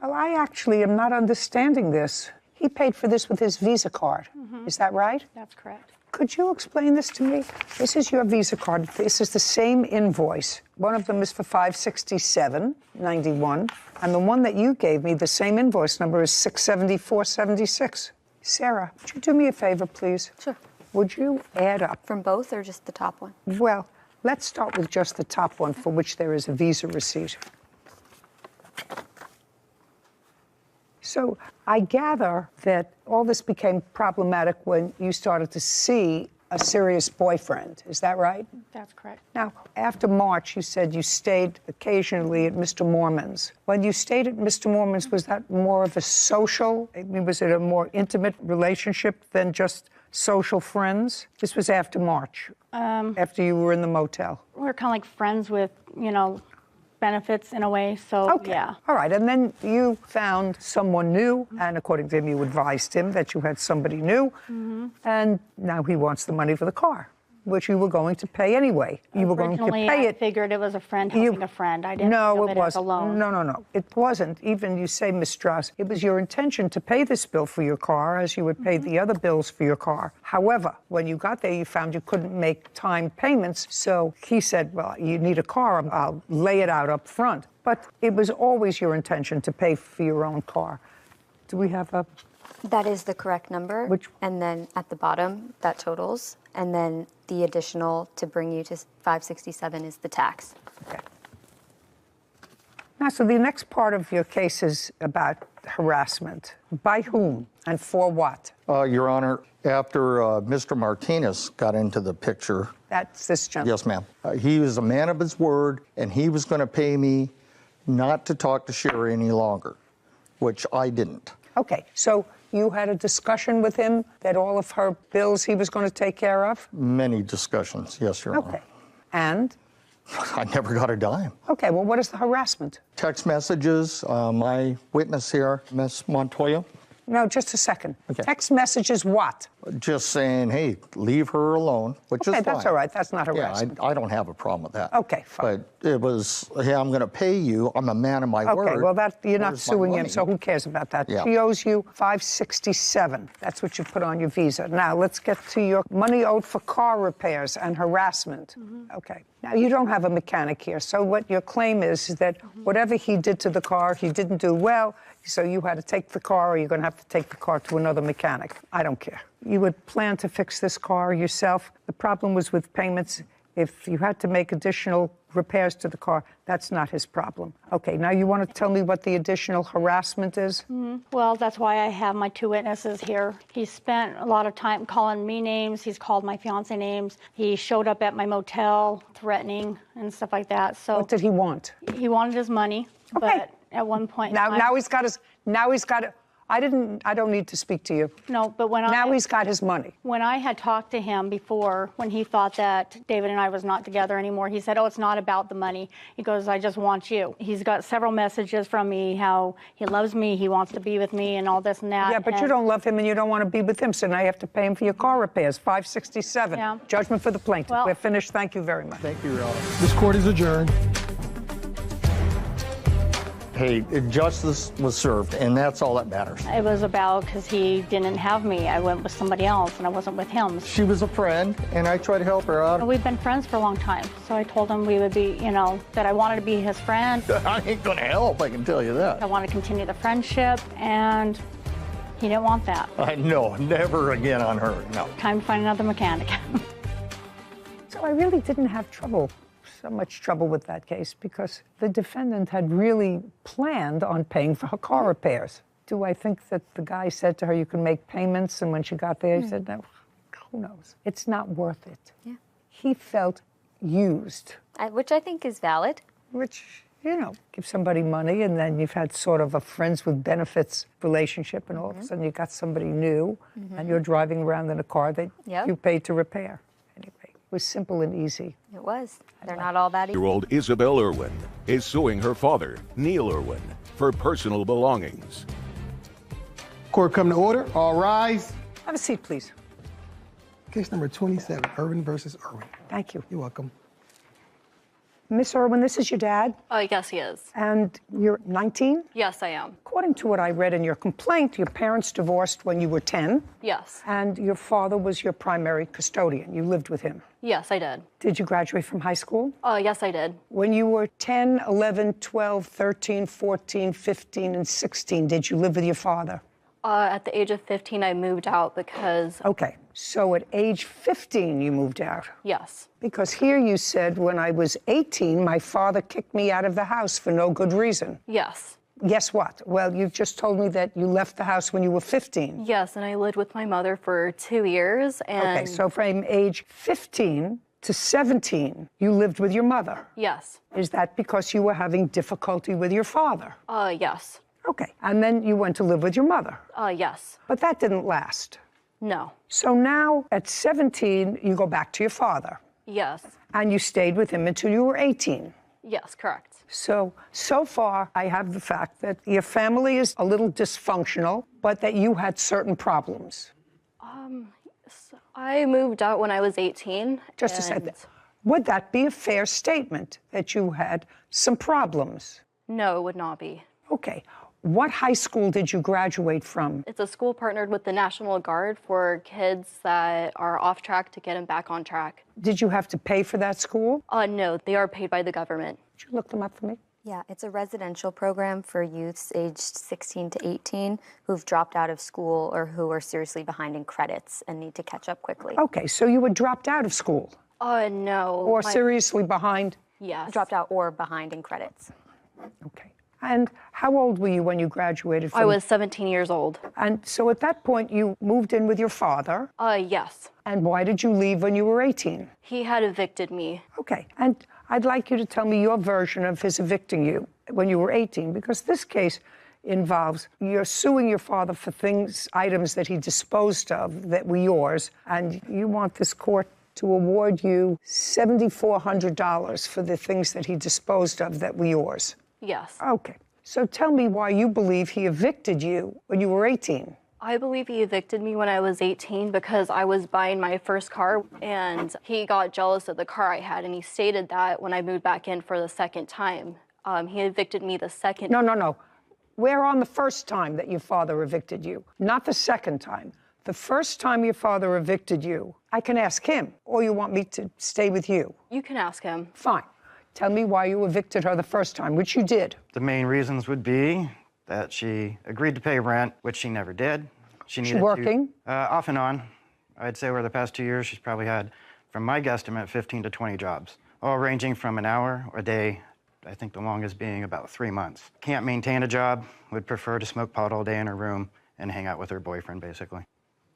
Well, I actually am not understanding this. He paid for this with his Visa card. Is that right? That's correct. Could you explain this to me? This is your Visa card. This is the same invoice. One of them is for $567.91, and the one that you gave me, the same invoice number, is $674.76. Sarah, would you do me a favor, please? Sure. Would you add up? From both or just the top one? Well, let's start with just the top one, for which there is a Visa receipt. So I gather that all this became problematic when you started to see a serious boyfriend. Is that right? That's correct. Now, after March, you said you stayed occasionally at Mr. Mormon's. When you stayed at Mr. Mormon's, was that more of a social? I mean, was it a more intimate relationship than just social friends? This was after March, after you were in the motel. We're kind of like friends with, benefits in a way, so Okay. yeah. All right, and then you found someone new, and according to him, you advised him that you had somebody new, and now he wants the money for the car, which you were going to pay anyway. You were going to Originally, pay I it. figured it was a friend helping a friend. I didn't No, think of it it as a wasn't. loan. No. It wasn't. Even you say, Ms. Strauss, it was your intention to pay this bill for your car as you would pay the other bills for your car. However, when you got there, you found you couldn't make time payments. So he said, well, you need a car. I'll lay it out up front. But it was always your intention to pay for your own car. Do we have a... That is the correct number. Which- And then at the bottom, that totals. And then the additional to bring you to 567 is the tax. Okay. Now, so the next part of your case is about harassment. By whom and for what? Your Honor, after Mr. Martinez got into the picture... That's this gentleman. Yes, ma'am. He was a man of his word, and he was going to pay me not to talk to Sherry any longer, which I didn't. Okay, so you had a discussion with him that all of her bills he was going to take care of? Many discussions, yes, Your Honor. Okay. And? I never got a dime. Okay, well, what is the harassment? Text messages, my witness here, Ms. Montoya, No, just a second. Okay. Text messages what? Just saying, hey, leave her alone, which is fine. Okay, that's all right. That's not Yeah, harassment. I don't have a problem with that. Okay, fine. But it was, hey, I'm going to pay you. I'm a man of my word. Okay, well, that you're not Where's my suing him, money? so who cares about that? Yeah. She owes you $567. That's what you put on your visa. Now, let's get to your money owed for car repairs and harassment. Okay. Now, you don't have a mechanic here, so what your claim is that whatever he did to the car, he didn't do well, so you had to take the car, or you're going to have to take the car to another mechanic. I don't care. You would plan to fix this car yourself. The problem was with payments. If you had to make additional repairs to the car, that's not his problem. Okay, now you want to tell me what the additional harassment is? Well, that's why I have my 2 witnesses here. He spent a lot of time calling me names. He's called my fiance names. He showed up at my motel threatening and stuff like that. So What did he want? he wanted his money, Okay. but at one point in Now time- he's got his, now he's got it. I don't need to speak to you. No, but Now he's got his money. When I had talked to him before, when he thought that David and I was not together anymore, he said, oh, it's not about the money. He goes, I just want you. He's got several messages from me, how he loves me, he wants to be with me, and all this and that. Yeah, but you and- don't love him and you don't want to be with him, so now you have to pay him for your car repairs, $567. Yeah. Judgment for the plaintiff. Well- We're finished. Thank you very much. Thank you, Your Honor. This court is adjourned. Hey, justice was served, and that's all that matters. It was about because he didn't have me. I went with somebody else, and I wasn't with him. She was a friend, and I tried to help her out. We've been friends for a long time, so I told him we would be, that I wanted to be his friend. I ain't gonna help, I can tell you that. I want to continue the friendship, and he didn't want that. I know, never again on her, no. Time to find another mechanic. So I really didn't have so much trouble with that case because the defendant had really planned on paying for her car repairs. Do I think that the guy said to her, you can make payments, and when she got there, he said, no, who knows? It's not worth it. Yeah. He felt used, Which I think is valid. which, give somebody money, and then you've had sort of a friends with benefits relationship, and all of a sudden you got somebody new, and you're driving around in a car that Yep. you paid to repair. Anyway, it was simple and easy. It was. They're not all that easy. Year-old Isabel Irwin is suing her father, Neil Irwin, for personal belongings. Court come to order. All rise. Have a seat, please. Case number 27, Irwin versus Irwin. Thank you. You're welcome. Miss Irwin, this is your dad, Yes, he is. and you're 19? Yes, I am. According to what I read in your complaint, your parents divorced when you were 10, Yes. and your father was your primary custodian. You lived with him. Yes, I did. Did you graduate from high school? Yes, I did. When you were 10, 11, 12, 13, 14, 15, and 16, did you live with your father? At the age of 15, I moved out because, Okay, so at age 15, you moved out. yes. Because here you said, when I was 18, my father kicked me out of the house for no good reason. Yes. Guess what? Well, you've just told me that you left the house when you were 15. Yes, and I lived with my mother for 2 years, and... Okay, so from age 15 to 17, you lived with your mother. Yes. Is that because you were having difficulty with your father? Yes. Okay, and then you went to live with your mother. Yes. But that didn't last. No. So now, at 17, you go back to your father, Yes. and you stayed with him until you were 18. Yes, correct. So far, I have the fact that your family is a little dysfunctional, but that you had certain problems. So I moved out when I was 18. Just a second. and- Would that be a fair statement, that you had some problems? No, it would not be. Okay. What high school did you graduate from? It's a school partnered with the National Guard for kids that are off track to get them back on track. Did you have to pay for that school? No, they are paid by the government. Could you look them up for me? Yeah, it's a residential program for youths aged 16 to 18 who've dropped out of school or who are seriously behind in credits and need to catch up quickly. Okay, so you were dropped out of school No. or seriously behind? Yes. Dropped out or behind in credits. Okay. And how old were you when you graduated from? I was 17 years old. And so at that point, you moved in with your father. Yes. And why did you leave when you were 18? He had evicted me. Okay. And I'd like you to tell me your version of his evicting you when you were 18, because this case involves you're suing your father for items that he disposed of that were yours, and you want this court to award you $7,400 for the things that he disposed of that were yours. Yes. Okay. So tell me why you believe he evicted you when you were 18. I believe he evicted me when I was 18 because I was buying my first car and he got jealous of the car I had, and he stated that when I moved back in for the second time. He evicted me the second. No. We're on the first time that your father evicted you, not the second time. The first time your father evicted you, I can ask him, or you want me to stay with you? You can ask him. Fine. Tell me why you evicted her the first time, which you did. The main reasons would be that she agreed to pay rent, which she never did. She needed working? Off and on. I'd say over the past 2 years, she's probably had, from my guesstimate, 15 to 20 jobs, all ranging from an hour a day, I think the longest being about 3 months. Can't maintain a job, would prefer to smoke pot all day in her room and hang out with her boyfriend, basically.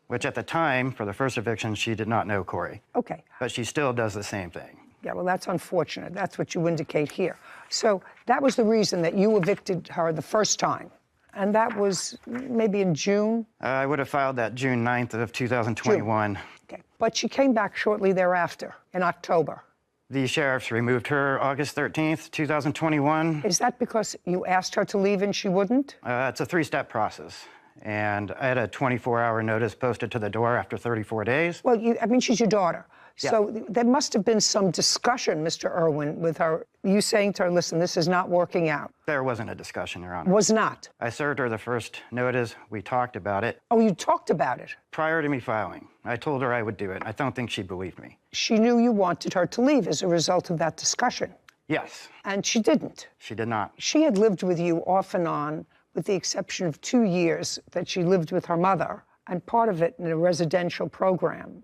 Which at the time, for the first eviction, she did not know Corey. Okay. But she still does the same thing. Yeah, well, that's unfortunate. That's what you indicate here. So that was the reason that you evicted her the first time. And that was maybe in June? I would have filed that June 9th of 2021. June. Okay. But she came back shortly thereafter, in October. The sheriffs removed her August 13th, 2021. Is that because you asked her to leave and she wouldn't? It's a 3-step process. And I had a 24-hour notice posted to the door after 34 days. Well, I mean, she's your daughter. Yeah. So there must have been some discussion, Mr. Irwin, with her. You saying to her, listen, this is not working out. There wasn't a discussion, Your Honor. Was not? I served her the first notice. We talked about it. Oh, you talked about it? Prior to me filing. I told her I would do it. I don't think she believed me. She knew you wanted her to leave as a result of that discussion. Yes. And she didn't. She did not. She had lived with you off and on, with the exception of 2 years that she lived with her mother, and part of it in a residential program.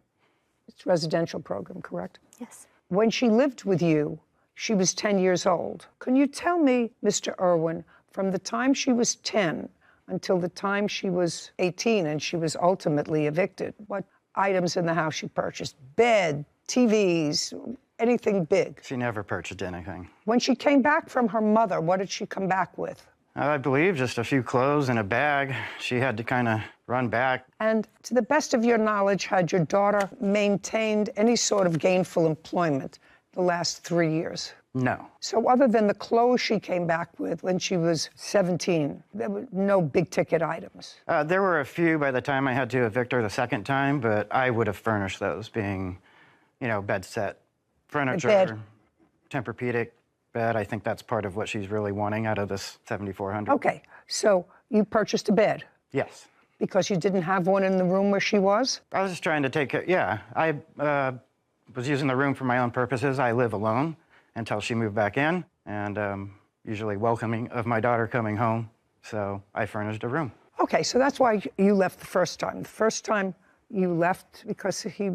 It's a residential program, correct? Yes. When she lived with you, she was 10 years old. Can you tell me, Mr. Irwin, from the time she was 10 until the time she was 18 and she was ultimately evicted, what items in the house she purchased? Bed, TVs, anything big? She never purchased anything. When she came back from her mother, what did she come back with? I believe just a few clothes and a bag. She had to kind of run back. And to the best of your knowledge, had your daughter maintained any sort of gainful employment the last 3 years? No. So other than the clothes she came back with when she was 17, there were no big-ticket items? There were a few by the time I had to evict her the second time, but I would have furnished those, being, you know, bed set, furniture, bed. Tempur-Pedic bed. I think that's part of what she's really wanting out of this $7,400. Okay, so you purchased a bed? Yes. Because you didn't have one in the room where she was? I was just trying to take care, yeah. I was using the room for my own purposes. I live alone until she moved back in, and usually welcoming of my daughter coming home, so I furnished a room. Okay, so that's why you left the first time. The first time you left because he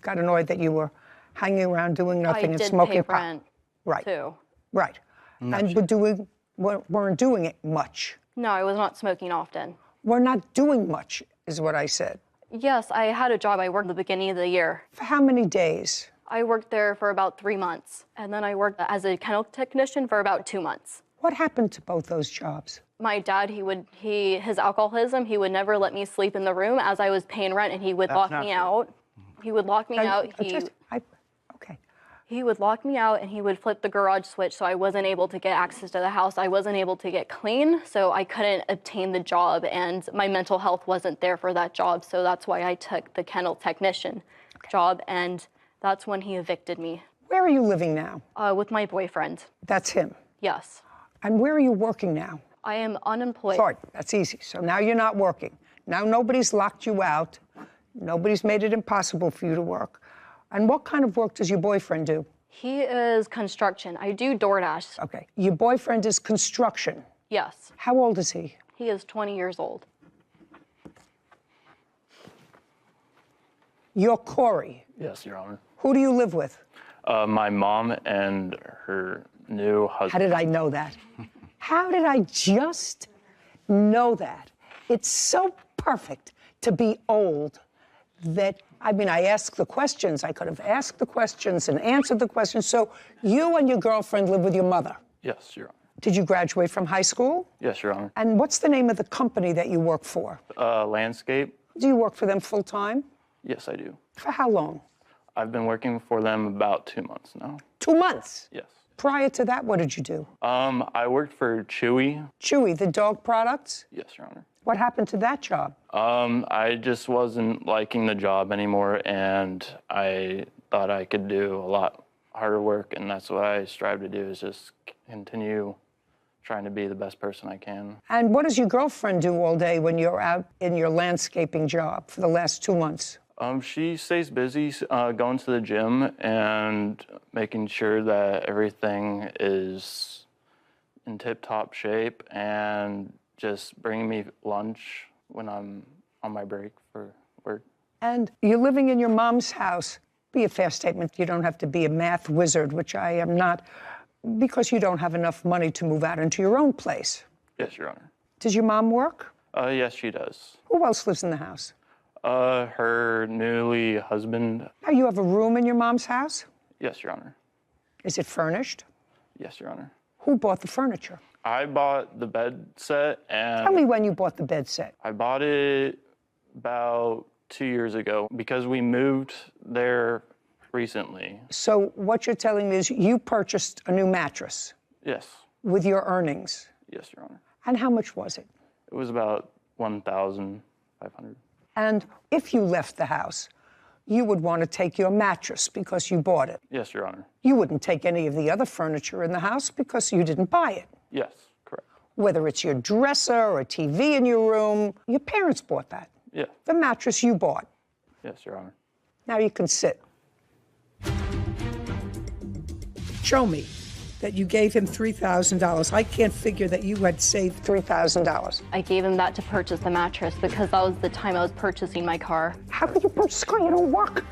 got annoyed that you were hanging around doing nothing and smoking pot. I did pay rent, right. too. Right. No, and weren't doing it much. No, I was not smoking often. We're not doing much, is what I said. Yes, I had a job. I worked at the beginning of the year. For how many days? I worked there for about 3 months, and then I worked as a kennel technician for about 2 months. What happened to both those jobs? My dad, his alcoholism, he would never let me sleep in the room as I was paying rent, and he would lock me out. He would lock me out. He would lock me out, and he would flip the garage switch, so I wasn't able to get access to the house. I wasn't able to get clean, so I couldn't obtain the job, and my mental health wasn't there for that job, so that's why I took the kennel technician job, and that's when he evicted me. Where are you living now? With my boyfriend. That's him? Yes. And where are you working now? I am unemployed. Sorry, that's easy. So now you're not working. Now nobody's locked you out. Nobody's made it impossible for you to work. And what kind of work does your boyfriend do? He is construction. I do DoorDash. Okay. Your boyfriend is construction? Yes. How old is he? He is 20 years old. You're Corey? Yes, Your Honor. Who do you live with? My mom and her new husband. How did I know that? How did I just know that? It's so perfect to be old that, I mean, I ask the questions. I could have asked the questions and answered the questions. So you and your girlfriend live with your mother? Yes, Your Honor. Did you graduate from high school? Yes, Your Honor. And what's the name of the company that you work for? Landscape. Do you work for them full time? Yes, I do. For how long? I've been working for them about 2 months now. 2 months? Yes. Prior to that, what did you do? I worked for Chewy. Chewy, the dog products? Yes, Your Honor. What happened to that job? I just wasn't liking the job anymore, and I thought I could do a lot harder work, and that's what I strive to do, is just continue trying to be the best person I can. And what does your girlfriend do all day when you're out in your landscaping job for the last 2 months? She stays busy going to the gym and making sure that everything is in tip-top shape, and just bringing me lunch when I'm on my break for work. And you're living in your mom's house. Be a fair statement. You don't have to be a math wizard, which I am not, because you don't have enough money to move out into your own place. Yes, Your Honor. Does your mom work? Yes, she does. Who else lives in the house? Her newly husband. Now, you have a room in your mom's house? Yes, Your Honor. Is it furnished? Yes, Your Honor. Who bought the furniture? I bought the bed set, and... Tell me when you bought the bed set. I bought it about 2 years ago because we moved there recently. So what you're telling me is you purchased a new mattress? Yes. With your earnings? Yes, Your Honor. And how much was it? It was about $1,500. And if you left the house, you would want to take your mattress because you bought it. Yes, Your Honor. You wouldn't take any of the other furniture in the house because you didn't buy it. Yes, correct. Whether it's your dresser or a TV in your room, your parents bought that. Yeah. The mattress you bought. Yes, Your Honor. Now you can sit. Show me that you gave him $3,000. I can't figure that you had saved $3,000. I gave him that to purchase the mattress because that was the time I was purchasing my car. How could you purchase a car? You don't work.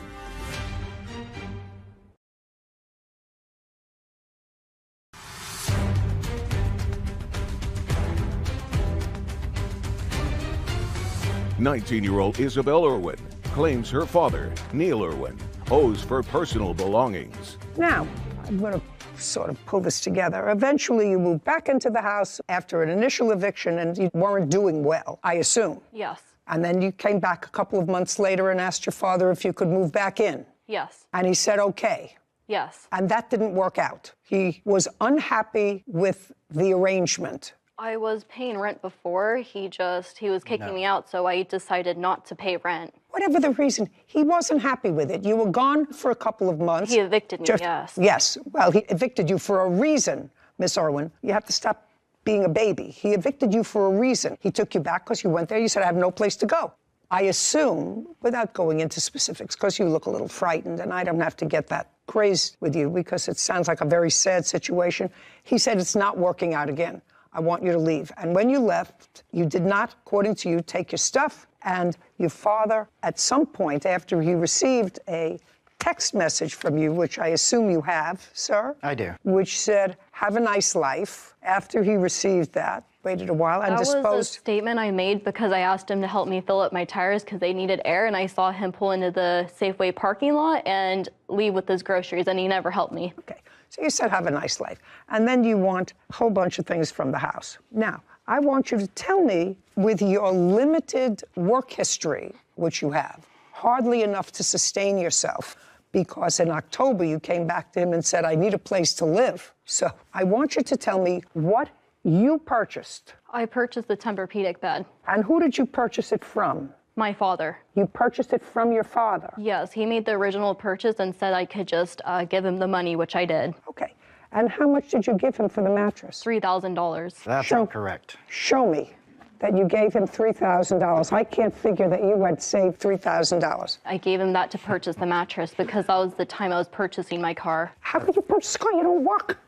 "19-year-old Isabel Irwin claims her father, Neil Irwin, owes for personal belongings." Now, I'm going to sort of pull this together. Eventually, you moved back into the house after an initial eviction, and you weren't doing well, I assume. Yes. And then you came back a couple of months later and asked your father if you could move back in. Yes. And he said, okay. Yes. And that didn't work out. He was unhappy with the arrangement. I was paying rent before. He was kicking me out, so I decided not to pay rent. Whatever the reason, he wasn't happy with it. You were gone for a couple of months. He evicted me, yes. Yes. Well, he evicted you for a reason, Miss Irwin. You have to stop being a baby. He evicted you for a reason. He took you back because you went there. You said, I have no place to go. I assume, without going into specifics, because you look a little frightened, and I don't have to get that crazed with you because it sounds like a very sad situation. He said, it's not working out again. I want you to leave. And when you left, you did not, according to you, take your stuff. And your father, at some point after he received a text message from you, which I assume you have, sir. I do. Which said, have a nice life. After he received that, waited a while and disposed. That was a statement I made because I asked him to help me fill up my tires because they needed air, and I saw him pull into the Safeway parking lot and leave with his groceries, and he never helped me. Okay. So you said, have a nice life. And then you want a whole bunch of things from the house. Now, I want you to tell me, with your limited work history, which you have, hardly enough to sustain yourself, because in October you came back to him and said, I need a place to live. So I want you to tell me what you purchased. I purchased the Tempur-Pedic bed. And who did you purchase it from? My father. You purchased it from your father? Yes, he made the original purchase and said I could just give him the money, which I did. Okay. And how much did you give him for the mattress? $3,000. That's incorrect. Show me that you gave him $3,000. I can't figure that you had saved $3,000. I gave him that to purchase the mattress because that was the time I was purchasing my car. How could you purchase a car? You don't work.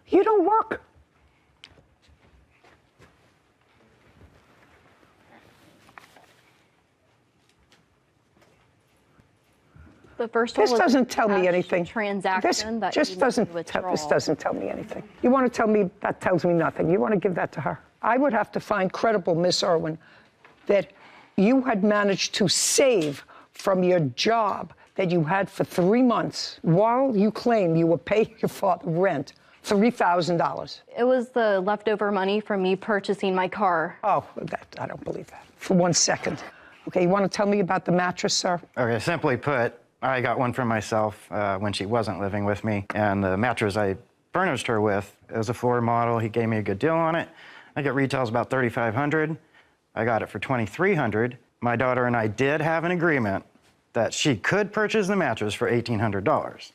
You don't work. The first one this was doesn't tell me anything. Transaction that this doesn't tell me anything. You want to tell me that tells me nothing. You want to give that to her. I would have to find credible, Miss Irwin, that you had managed to save from your job that you had for 3 months while you claim you were paying your father rent, $3,000. It was the leftover money from me purchasing my car. Oh, I don't believe that. For 1 second. Okay, you want to tell me about the mattress, sir? Okay, simply put, I got one for myself when she wasn't living with me, and the mattress I furnished her with. It was a floor model. He gave me a good deal on it. I think it retails about $3,500. I got it for $2,300. My daughter and I did have an agreement that she could purchase the mattress for $1,800.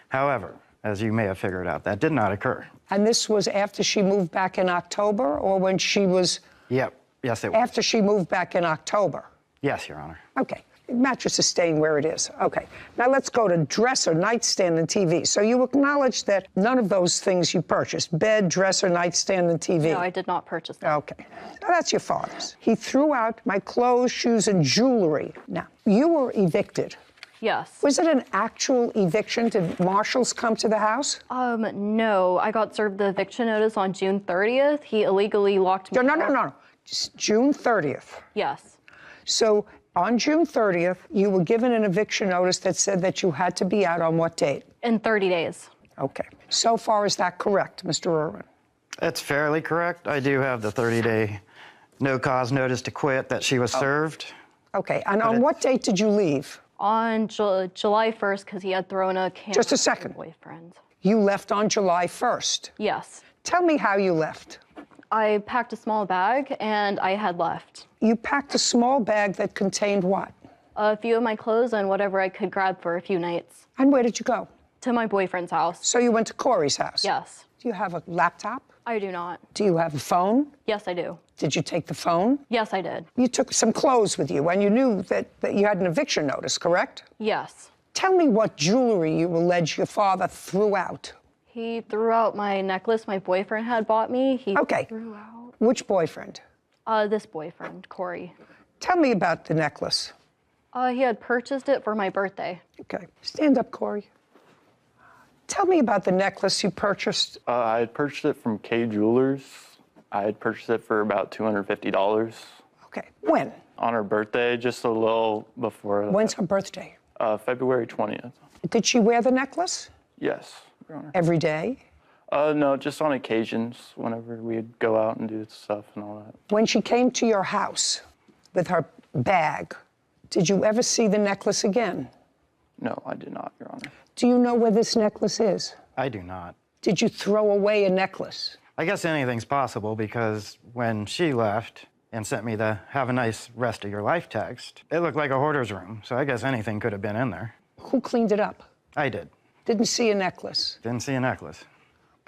However, as you may have figured out, that did not occur. And this was after she moved back in October, or when she was... Yep. Yes, it was. After she moved back in October? Yes, Your Honor. Okay. Mattress is staying where it is. Okay. Now let's go to dresser, nightstand, and TV. So you acknowledge that none of those things you purchased, bed, dresser, nightstand, and TV. No, I did not purchase them. Okay. Now that's your father's. He threw out my clothes, shoes, and jewelry. Now, you were evicted. Yes. Was it an actual eviction? Did marshals come to the house? No. I got served the eviction notice on June 30th. He illegally locked me out. No. Just June 30th. Yes. So on June 30th, you were given an eviction notice that said that you had to be out on what date? In 30 days. Okay. So far, is that correct, Mr. Irwin? It's fairly correct. I do have the 30-day no-cause notice to quit that she was served. Okay. And on what date did you leave? On July 1st, because he had thrown a camera. Just a second. At my boyfriend. You left on July 1st? Yes. Tell me how you left. I packed a small bag and I had left. You packed a small bag that contained what? A few of my clothes and whatever I could grab for a few nights. And where did you go? To my boyfriend's house. So you went to Corey's house? Yes. Do you have a laptop? I do not. Do you have a phone? Yes, I do. Did you take the phone? Yes, I did. You took some clothes with you, and you knew that you had an eviction notice, correct? Yes. Tell me what jewelry you allege your father threw out. He threw out my necklace my boyfriend had bought me. He threw out... Which boyfriend? This boyfriend, Corey. Tell me about the necklace. He had purchased it for my birthday. Okay. Stand up, Corey. Tell me about the necklace you purchased. I had purchased it from K Jewelers. I had purchased it for about $250. Okay. When? On her birthday, just a little before. When's her birthday? February 20th. Did she wear the necklace? Yes, Your Honor. Every day? No, just on occasions, whenever we'd go out and do stuff and all that. When she came to your house with her bag, did you ever see the necklace again? No, I did not, Your Honor. Do you know where this necklace is? I do not. Did you throw away a necklace? I guess anything's possible because when she left and sent me the "have a nice rest of your life" text, it looked like a hoarder's room, so I guess anything could have been in there. Who cleaned it up? I did. Didn't see a necklace? Didn't see a necklace.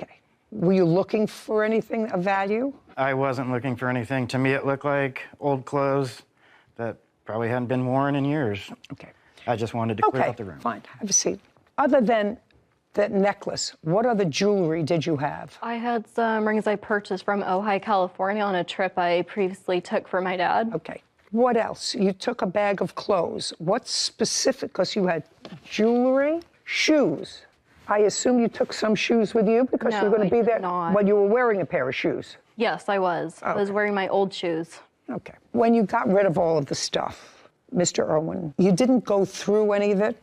Okay. Were you looking for anything of value? I wasn't looking for anything. To me, it looked like old clothes that probably hadn't been worn in years. Okay. I just wanted to clear out the room. Fine. Have a seat. Other than that necklace, what other jewelry did you have? I had some rings I purchased from Ojai, California on a trip I previously took for my dad. Okay. What else? You took a bag of clothes. What specific, because you had jewelry, shoes. I assume you took some shoes with you because you were going to be there. Not. Well, you were wearing a pair of shoes. Yes, I was. I was wearing my old shoes. Okay. When you got rid of all of the stuff, Mr. Irwin, you didn't go through any of it?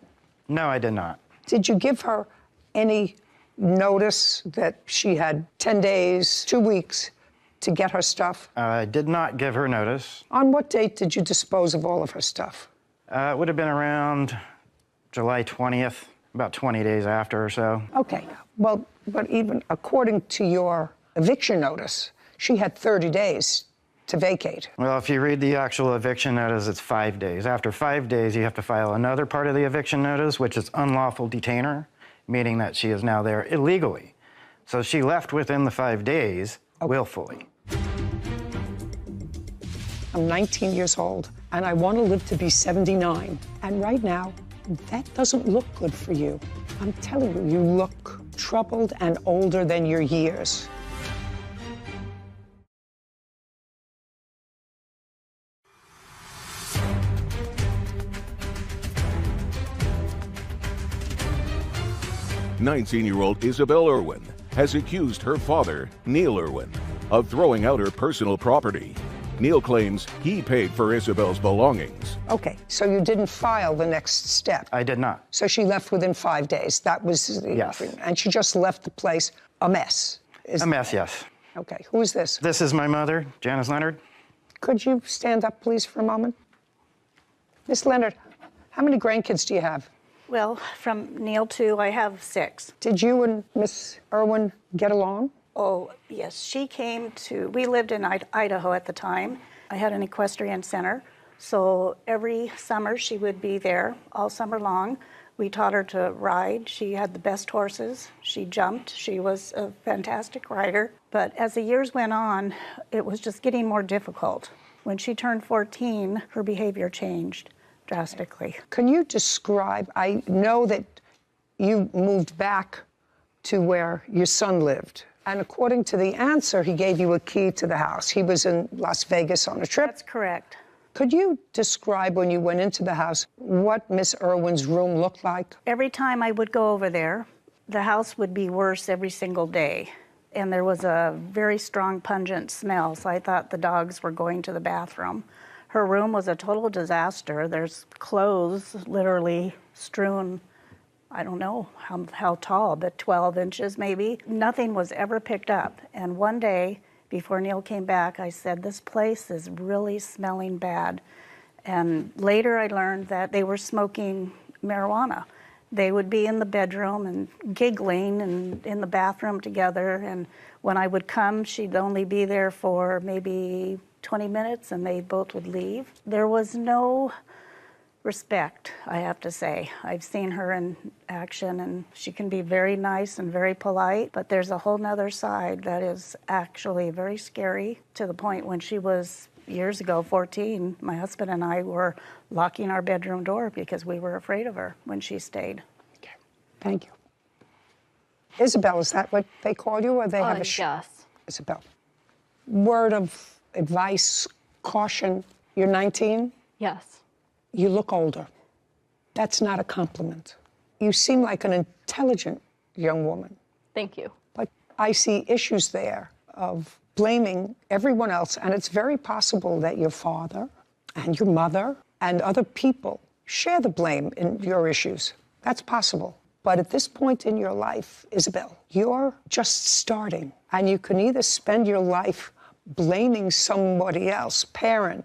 No, I did not. Did you give her any notice that she had 10 days, 2 weeks to get her stuff? I did not give her notice. On what date did you dispose of all of her stuff? It would have been around July 20th, about 20 days after or so. Okay. Well, but even according to your eviction notice, she had 30 days to vacate. Well, if you read the actual eviction notice, it's 5 days. After 5 days, you have to file another part of the eviction notice, which is unlawful detainer, meaning that she is now there illegally. So she left within the 5 days, willfully. I'm 19 years old, and I want to live to be 79. And right now, that doesn't look good for you. I'm telling you, you look troubled and older than your years. "19-year-old Isabel Irwin has accused her father, Neil Irwin, of throwing out her personal property. Neil claims he paid for Isabel's belongings. Okay, so you didn't file the next step. I did not. So she left within 5 days. That was the agreement. And she just left the place a mess. A mess, yes. Okay, who is this? This is my mother, Janice Leonard. Could you stand up, please, for a moment? Miss Leonard, how many grandkids do you have? Well, from Neil to I have 6. Did you and Miss Irwin get along? Oh, yes. She came to, we lived in Idaho at the time. I had an equestrian center. So every summer she would be there all summer long. We taught her to ride. She had the best horses. She jumped. She was a fantastic rider. But as the years went on, it was just getting more difficult. When she turned 14, her behavior changed drastically. Can you describe, I know that you moved back to where your son lived. And according to the answer, he gave you a key to the house. He was in Las Vegas on a trip. That's correct. Could you describe when you went into the house what Miss Irwin's room looked like? Every time I would go over there, the house would be worse every single day. And there was a very strong, pungent smell, so I thought the dogs were going to the bathroom. Her room was a total disaster. There's clothes literally strewn, I don't know how tall, but 12 inches maybe. Nothing was ever picked up. And one day, before Neil came back, I said, this place is really smelling bad. And later I learned that they were smoking marijuana. They would be in the bedroom and giggling and in the bathroom together. And when I would come, she'd only be there for maybe 20 minutes and they both would leave. There was no respect, I have to say. I've seen her in action and she can be very nice and very polite, but there's a whole nother side that is actually very scary, to the point when she was years ago 14, my husband and I were locking our bedroom door because we were afraid of her when she stayed. Okay, thank you. Isabel, is that what they call you, or they have a yes. Isabel. Word of advice, caution, you're 19? Yes. You look older. That's not a compliment. You seem like an intelligent young woman. Thank you. But I see issues there of blaming everyone else, and it's very possible that your father and your mother and other people share the blame in your issues. That's possible. But at this point in your life, Isabel, you're just starting, and you can either spend your life blaming somebody else, parent,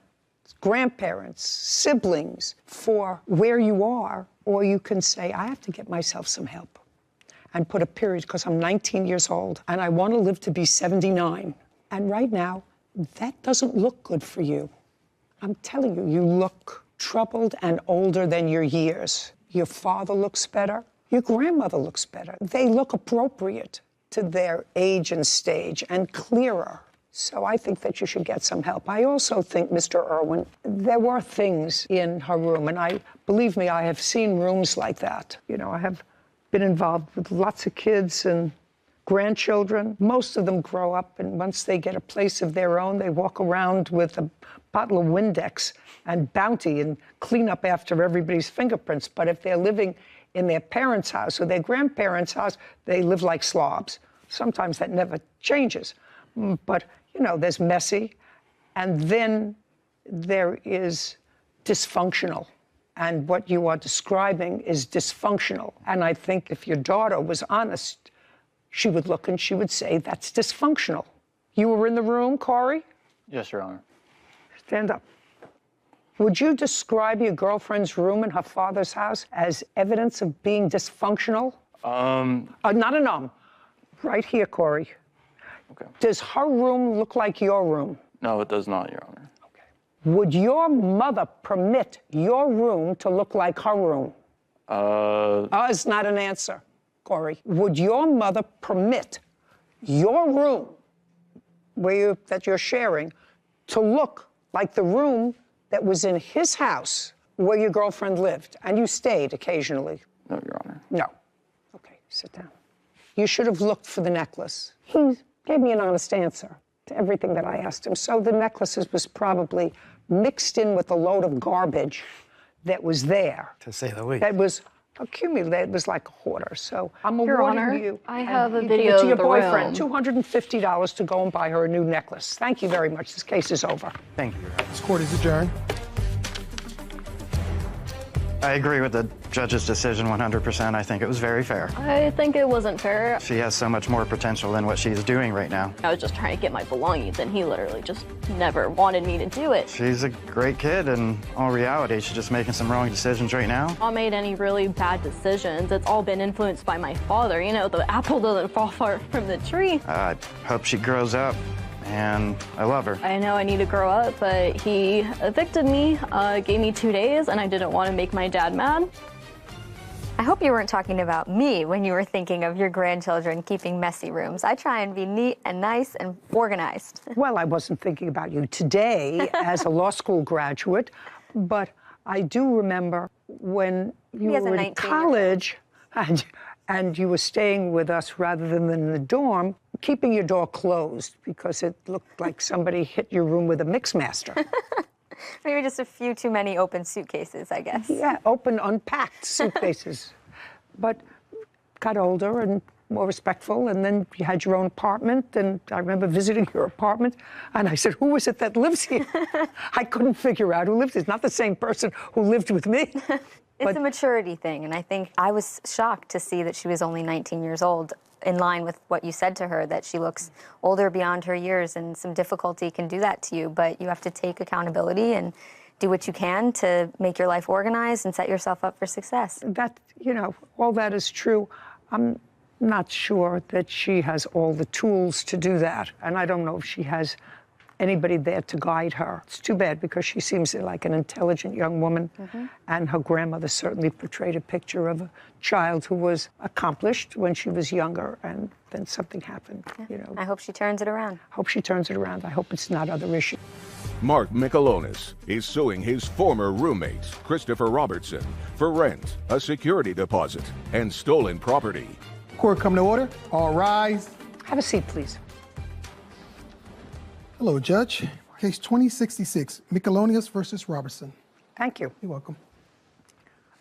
grandparents, siblings, for where you are, or you can say, I have to get myself some help and put a period, because I'm 19 years old and I want to live to be 79. And right now, that doesn't look good for you. I'm telling you, you look troubled and older than your years. Your father looks better. Your grandmother looks better. They look appropriate to their age and stage and clearer. So I think that you should get some help. I also think, Mr. Irwin, there were things in her room, and believe me, I have seen rooms like that. You know, I have been involved with lots of kids and grandchildren. Most of them grow up, and once they get a place of their own, they walk around with a bottle of Windex and Bounty and clean up after everybody's fingerprints. But if they're living in their parents' house or their grandparents' house, they live like slobs. Sometimes that never changes. But, you know, there's messy, and then there is dysfunctional. And what you are describing is dysfunctional. And I think if your daughter was honest, she would look and she would say, that's dysfunctional. You were in the room, Corey? Yes, Your Honor. Stand up. Would you describe your girlfriend's room in her father's house as evidence of being dysfunctional? Not a nom. Right here, Corey. Okay. Does her room look like your room? No, it does not, Your Honor. Okay. Would your mother permit your room to look like her room? It's not an answer, Corey. Would your mother permit your room that you're sharing to look like the room that was in his house where your girlfriend lived and you stayed occasionally? No, Your Honor. No. Okay, sit down. You should have looked for the necklace. He gave me an honest answer to everything that I asked him. So the necklaces was probably mixed in with a load of garbage that was there. To say the least. That was accumulated. It was like a hoarder. So I'm Your awarding Honor, you. I have a you video give it to your of the boyfriend, room. $250 to go and buy her a new necklace. Thank you very much. This case is over. Thank you, Your Honor. This court is adjourned. I agree with the judge's decision 100%. I think it was very fair. I think it wasn't fair. She has so much more potential than what she's doing right now. I was just trying to get my belongings, and he literally just never wanted me to do it. She's a great kid, and all reality, she's just making some wrong decisions right now. I made any really bad decisions. It's all been influenced by my father. You know, the apple doesn't fall far from the tree. I hope she grows up, and I love her. I know I need to grow up, but he evicted me, gave me 2 days, and I didn't want to make my dad mad. I hope you weren't talking about me when you were thinking of your grandchildren keeping messy rooms. I try and be neat and nice and organized. Well, I wasn't thinking about you today as a law school graduate, but I do remember when you were in college and you were staying with us rather than in the dorm, keeping your door closed because it looked like somebody hit your room with a Mixmaster. Maybe just a few too many open suitcases, I guess. Yeah, open, unpacked suitcases. But got older and more respectful, and then you had your own apartment, and I remember visiting your apartment, and I said, who is it that lives here? I couldn't figure out who lives here. It's not the same person who lived with me. It's a maturity thing, and I think I was shocked to see that she was only 19 years old, in line with what you said to her, that she looks older beyond her years, and some difficulty can do that to you, but you have to take accountability and do what you can to make your life organized and set yourself up for success. That, you know, all that is true. I'm not sure that she has all the tools to do that, and I don't know if she has anybody there to guide her. It's too bad because she seems like an intelligent young woman, and her grandmother certainly portrayed a picture of a child who was accomplished when she was younger, and then something happened, you know. I hope she turns it around. Hope she turns it around. I hope it's not other issues. Mark Michelonis is suing his former roommate, Christopher Robertson, for rent, a security deposit, and stolen property. Court come to order. All rise. Have a seat, please. Hello, Judge. Case 2066, Michelonis versus Robertson. Thank you. You're welcome.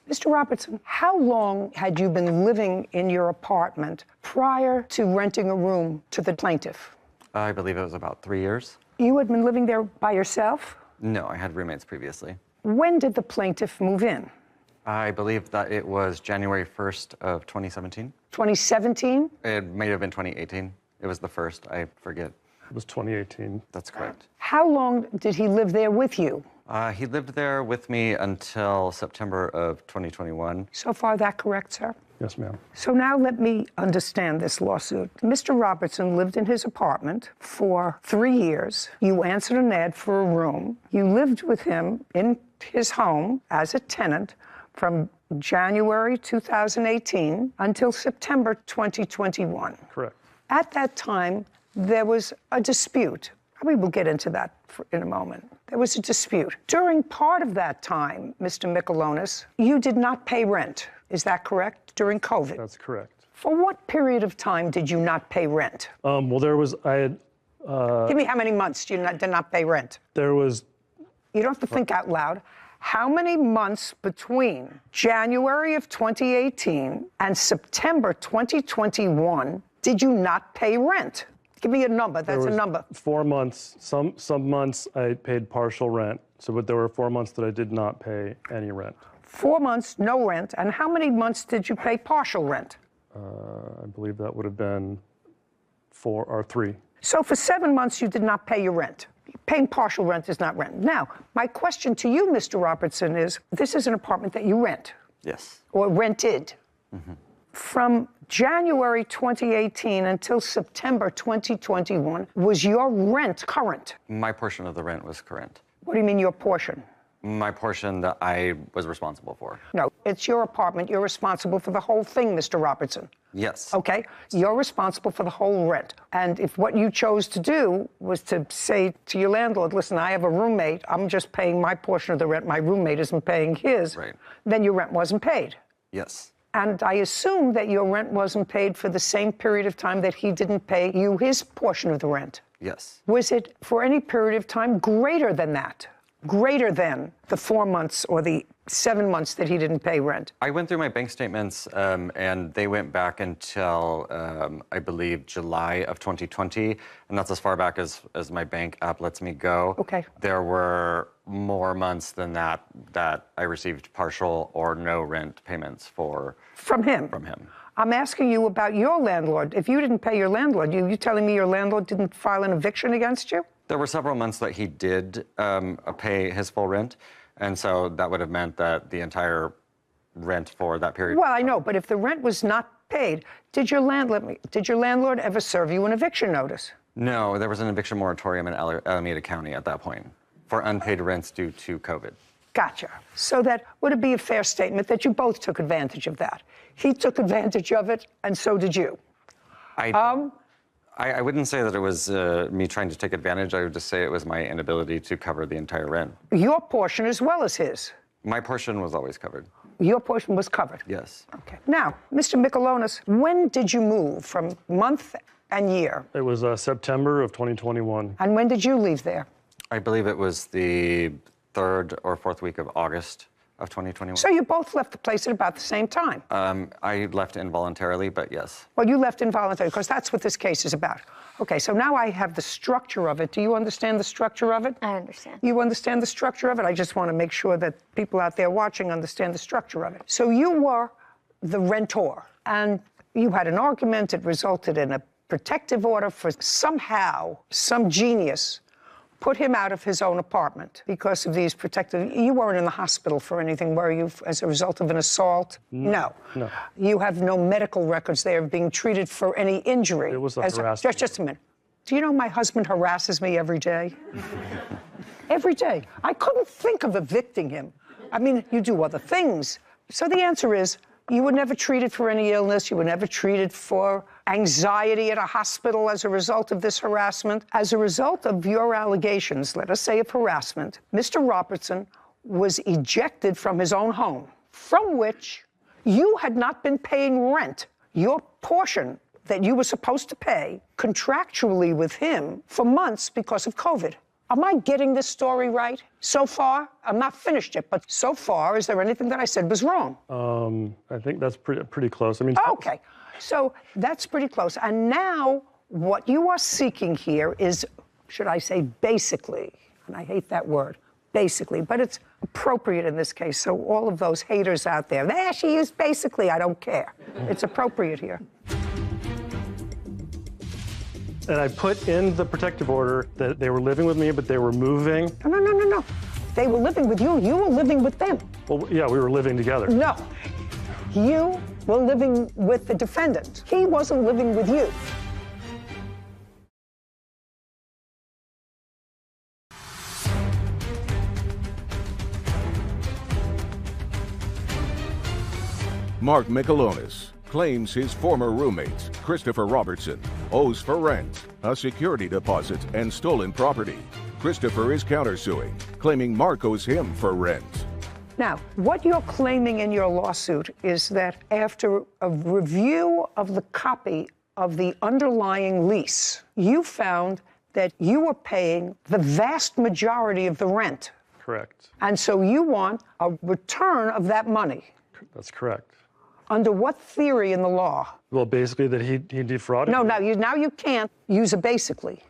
Mr. Robertson, how long had you been living in your apartment prior to renting a room to the plaintiff? I believe it was about 3 years. You had been living there by yourself? No, I had roommates previously. When did the plaintiff move in? I believe that it was January 1st of 2017. 2017? It may have been 2018. It was the first, I forget. It was 2018. That's correct. How long did he live there with you? He lived there with me until September of 2021. So far, that correct, sir? Yes, ma'am. So now let me understand this lawsuit. Mr. Robertson lived in his apartment for 3 years. You answered an ad for a room. You lived with him in his home as a tenant from January 2018 until September 2021. Correct. At that time, there was a dispute. Probably we'll get into that in a moment. There was a dispute. During part of that time, Mr. Michelonis, you did not pay rent. Is that correct? During COVID? That's correct. For what period of time did you not pay rent? Well, there was, I had... Give me how many months did not pay rent? There was... You don't have to think out loud. How many months between January of 2018 and September 2021 did you not pay rent? Give me a number. That's a number. 4 months. Some months I paid partial rent. But there were 4 months that I did not pay any rent. 4 months, no rent. And how many months did you pay partial rent? I believe that would have been 4 or 3. So for 7 months, you did not pay your rent. Paying partial rent is not rent. Now, my question to you, Mr. Robertson, is this is an apartment that you rent. Yes. Or rented. From January 2018 until September 2021, was your rent current? My portion of the rent was current. What do you mean your portion? My portion that I was responsible for. No, it's your apartment. You're responsible for the whole thing, Mr. Robertson. Yes. Okay? You're responsible for the whole rent. And if what you chose to do was to say to your landlord, listen, I have a roommate, I'm just paying my portion of the rent, my roommate isn't paying his, then your rent wasn't paid. Yes. And I assume that your rent wasn't paid for the same period of time that he didn't pay you his portion of the rent. Yes. Was it for any period of time greater than that? greater than the 4 months or the 7 months that he didn't pay rent? I went through my bank statements, and they went back until, I believe, July of 2020, and that's as far back as my bank app lets me go. Okay. There were more months than that I received partial or no rent payments for. From him? From him. I'm asking you about your landlord. If you didn't pay your landlord, you telling me your landlord didn't file an eviction against you? There were several months that he did pay his full rent, and so that would have meant that the entire rent for that period. Well, I know, but if the rent was not paid, did your landlord ever serve you an eviction notice? No, there was an eviction moratorium in Alameda County at that point for unpaid rents due to COVID. Gotcha. So that would it be a fair statement that you both took advantage of that? He took advantage of it, and so did you. I wouldn't say that it was me trying to take advantage. I would just say it was my inability to cover the entire rent. Your portion as well as his? My portion was always covered. Your portion was covered? Yes. Okay. Now, Mr. Michelonis, when did you move from month and year? It was September of 2021. And when did you leave there? I believe it was the 3rd or 4th week of August of 2021. So you both left the place at about the same time? I left involuntarily, but yes. Well, you left involuntarily, because that's what this case is about. Okay, so now I have the structure of it. Do you understand the structure of it? I understand. You understand the structure of it? I just want to make sure that people out there watching understand the structure of it. So you were the rentor, and you had an argument. It resulted in a protective order for somehow some genius put him out of his own apartment because of these protective. You weren't in the hospital for anything, were you, as a result of an assault? No. No. You have no medical records there of being treated for any injury. It was a harassment. Just a minute. Do you know my husband harasses me every day? Every day. I couldn't think of evicting him. I mean, you do other things. So the answer is, you were never treated for any illness. You were never treated for anxiety at a hospital as a result of this harassment. As a result of your allegations, let us say of harassment, Mr. Robertson was ejected from his own home, from which you had not been paying rent. Your portion that you were supposed to pay contractually with him for months because of COVID. Am I getting this story right so far? I'm not finished yet, but so far, is there anything that I said was wrong? I think that's pretty close. I mean, okay, so that's pretty close. And now what you are seeking here is, should I say basically, and I hate that word, basically, but it's appropriate in this case. So all of those haters out there, she used basically, I don't care. It's appropriate here. And I put in the protective order that they were living with me, but they were moving. No. They were living with you. You were living with them. Well, yeah, we were living together. No. You were living with the defendant. He wasn't living with you. Mark Michelonis claims his former roommate, Christopher Robertson, owes for rent, a security deposit, and stolen property. Christopher is countersuing, claiming Mark owes him for rent. Now, what you're claiming in your lawsuit is that after a review of the copy of the underlying lease, you found that you were paying the vast majority of the rent. Correct. And so you want a return of that money. That's correct. Under what theory in the law? Well, basically that he defrauded. No, now you can't use a basically.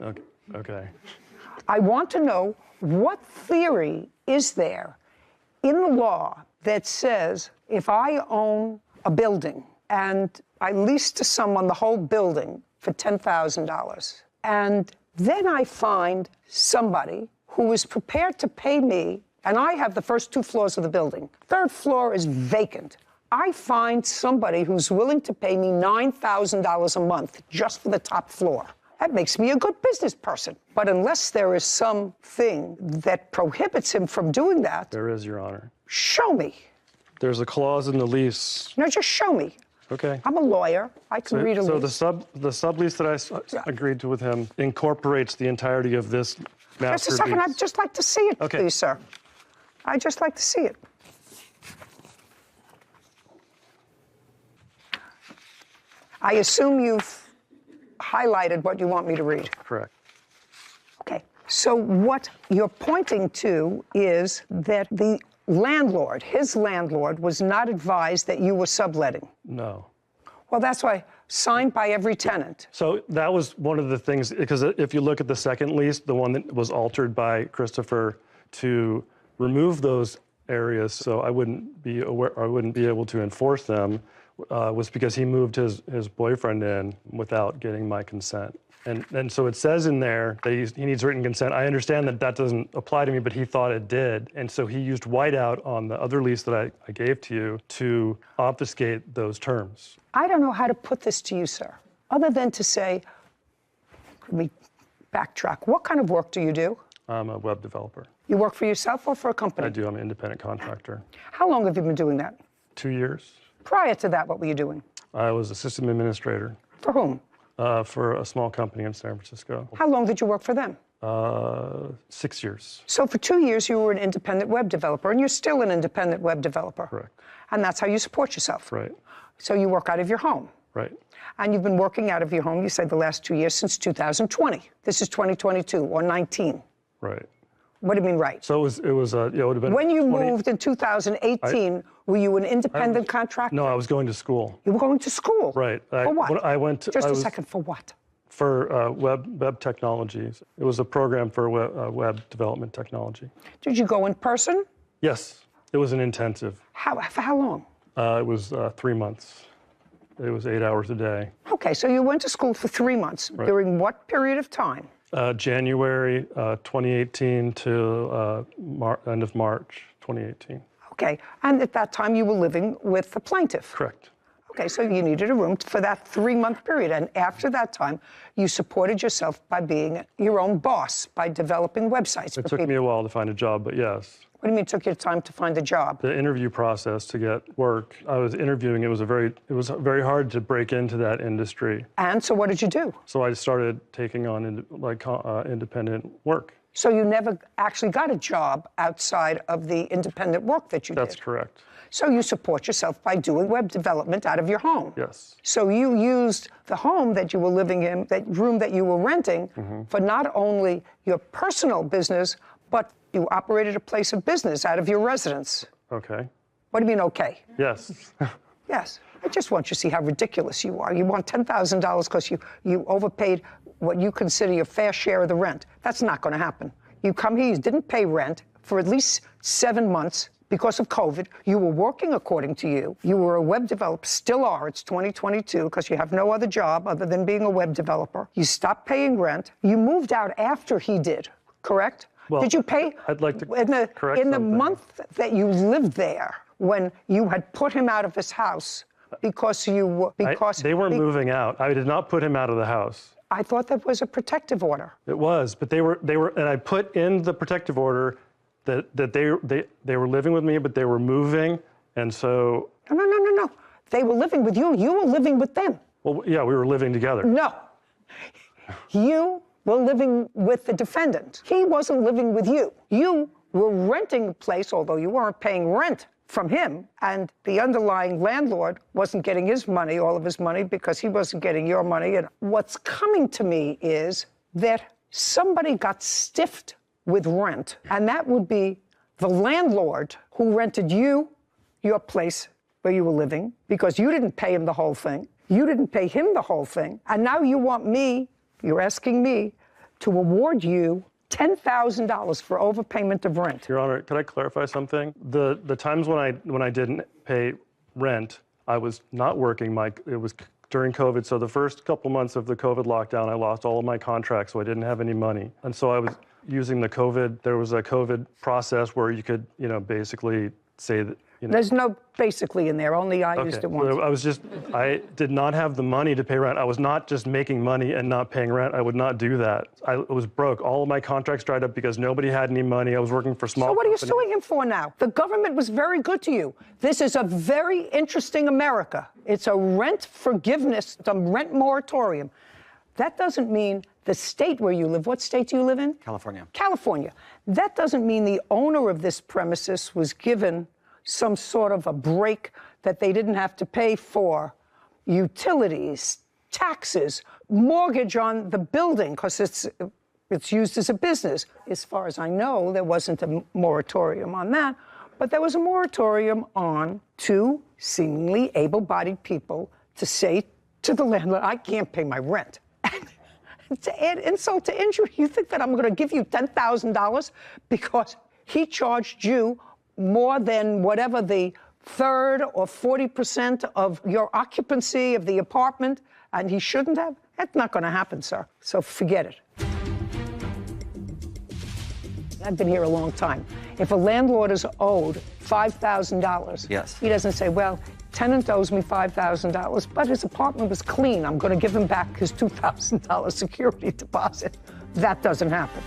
Okay. I want to know what theory is there in the law that says if I own a building and I lease to someone the whole building for $10,000, and then I find somebody who is prepared to pay me, and I have the first 2 floors of the building. 3rd floor is vacant. I find somebody who's willing to pay me $9,000 a month just for the top floor. That makes me a good business person. But unless there is something that prohibits him from doing that... There is, Your Honor. Show me. There's a clause in the lease. No, just show me. Okay. I'm a lawyer. I can read a lease. So the sublease that I agreed to with him incorporates the entirety of this master lease. Just a second. I'd just like to see it, okay. Please, sir. I'd just like to see it. I assume you've highlighted what you want me to read. Correct. Okay. So what you're pointing to is that the landlord, his landlord, was not advised that you were subletting. No. Well, that's why signed by every tenant. So that was one of the things, because if you look at the second lease, the one that was altered by Christopher to remove those areas so I wouldn't be aware, I wouldn't be able to enforce them, was because he moved his boyfriend in without getting my consent. And so it says in there that he needs written consent. I understand that that doesn't apply to me, but he thought it did. And so he used whiteout on the other lease that I gave to you to obfuscate those terms. I don't know how to put this to you, sir, other than to say, let me backtrack. What kind of work do you do? I'm a web developer. You work for yourself or for a company? I do. I'm an independent contractor. How long have you been doing that? 2 years. Prior to that, what were you doing? I was a system administrator. For whom? For a small company in San Francisco. How long did you work for them? 6 years. So for 2 years, you were an independent web developer, and you're still an independent web developer. Correct. And that's how you support yourself. Right. So you work out of your home. Right. And you've been working out of your home, you said, the last 2 years since 2020. This is 2022 or 19. Right. What do you mean, right? So it would have been. When you moved in 2018, were you an independent contractor? No, I was going to school. You were going to school? Right. For what? I went to, Just a second, for what? For web technologies. It was a program for web development technology. Did you go in person? Yes. It was an intensive. For how long? It was 3 months. It was 8 hours a day. Okay, so you went to school for 3 months. Right. During what period of time? January 2018 to end of March 2018. Okay, and at that time you were living with the plaintiff? Correct. Okay, so you needed a room for that 3-month period, and after that time, you supported yourself by being your own boss, by developing websites. It took me a while to find a job, but yes. What do you mean it took you time to find a job? The interview process to get work. I was interviewing. It was very hard to break into that industry. And so what did you do? So I started taking on independent work. So you never actually got a job outside of the independent work that you did? That's correct. So you support yourself by doing web development out of your home? Yes. So you used the home that you were living in, that room that you were renting, for not only your personal business, but you operated a place of business out of your residence. Okay. What do you mean, okay? Yes. Yes. I just want you to see how ridiculous you are. You want $10,000 because you overpaid what you consider your fair share of the rent. That's not going to happen. You come here, you didn't pay rent for at least 7 months because of COVID. You were working according to you. You were a web developer, still are. It's 2022 because you have no other job other than being a web developer. You stopped paying rent. You moved out after he did, correct? Well, did you pay? I'd like to correct in the something. month that you lived there, when you had put him out of his house because you were they were moving out. I did not put him out of the house. I thought that was a protective order. It was, but they were, and I put in the protective order that they were living with me, but they were moving, and so. No. They were living with you. You were living with them. Well, yeah, we were living together. No. You were living with the defendant. He wasn't living with you. You were renting a place, although you weren't paying rent from him, and the underlying landlord wasn't getting his money, all of his money, because he wasn't getting your money. And what's coming to me is that somebody got stiffed with rent, and that would be the landlord who rented you your place where you were living, because you didn't pay him the whole thing. You didn't pay him the whole thing. And now you want me, you're asking me, to award you $10,000 for overpayment of rent. Your Honor, could I clarify something? The times when I didn't pay rent, I was not working. It was during COVID, so the first couple months of the COVID lockdown, I lost all of my contracts, so I didn't have any money. And so I was using the COVID. There was a COVID process where you could, basically say that. There's no basically in there. Only I used it once. So I did not have the money to pay rent. I was not just making money and not paying rent. I would not do that. I was broke. All of my contracts dried up because nobody had any money. I was working for small. So what are you companies. suing him for now? The government was very good to you. This is a very interesting America. It's a rent forgiveness, it's a rent moratorium. That doesn't mean the state where you live. What state do you live in? California. California. That doesn't mean the owner of this premises was given some sort of a break that they didn't have to pay for utilities, taxes, mortgage on the building, because it's It's used as a business. As far as I know, there wasn't a moratorium on that, but there was a moratorium on two seemingly able-bodied people to say to the landlord, I can't pay my rent. To add insult to injury, you think that I'm going to give you $10,000 because he charged you more than whatever the third or 40% of your occupancy of the apartment, and he shouldn't have? That's not going to happen, sir. So forget it. I've been here a long time. If a landlord is owed $5,000, yes, he doesn't say, well, tenant owes me $5,000, but his apartment was clean. I'm going to give him back his $2,000 security deposit. That doesn't happen.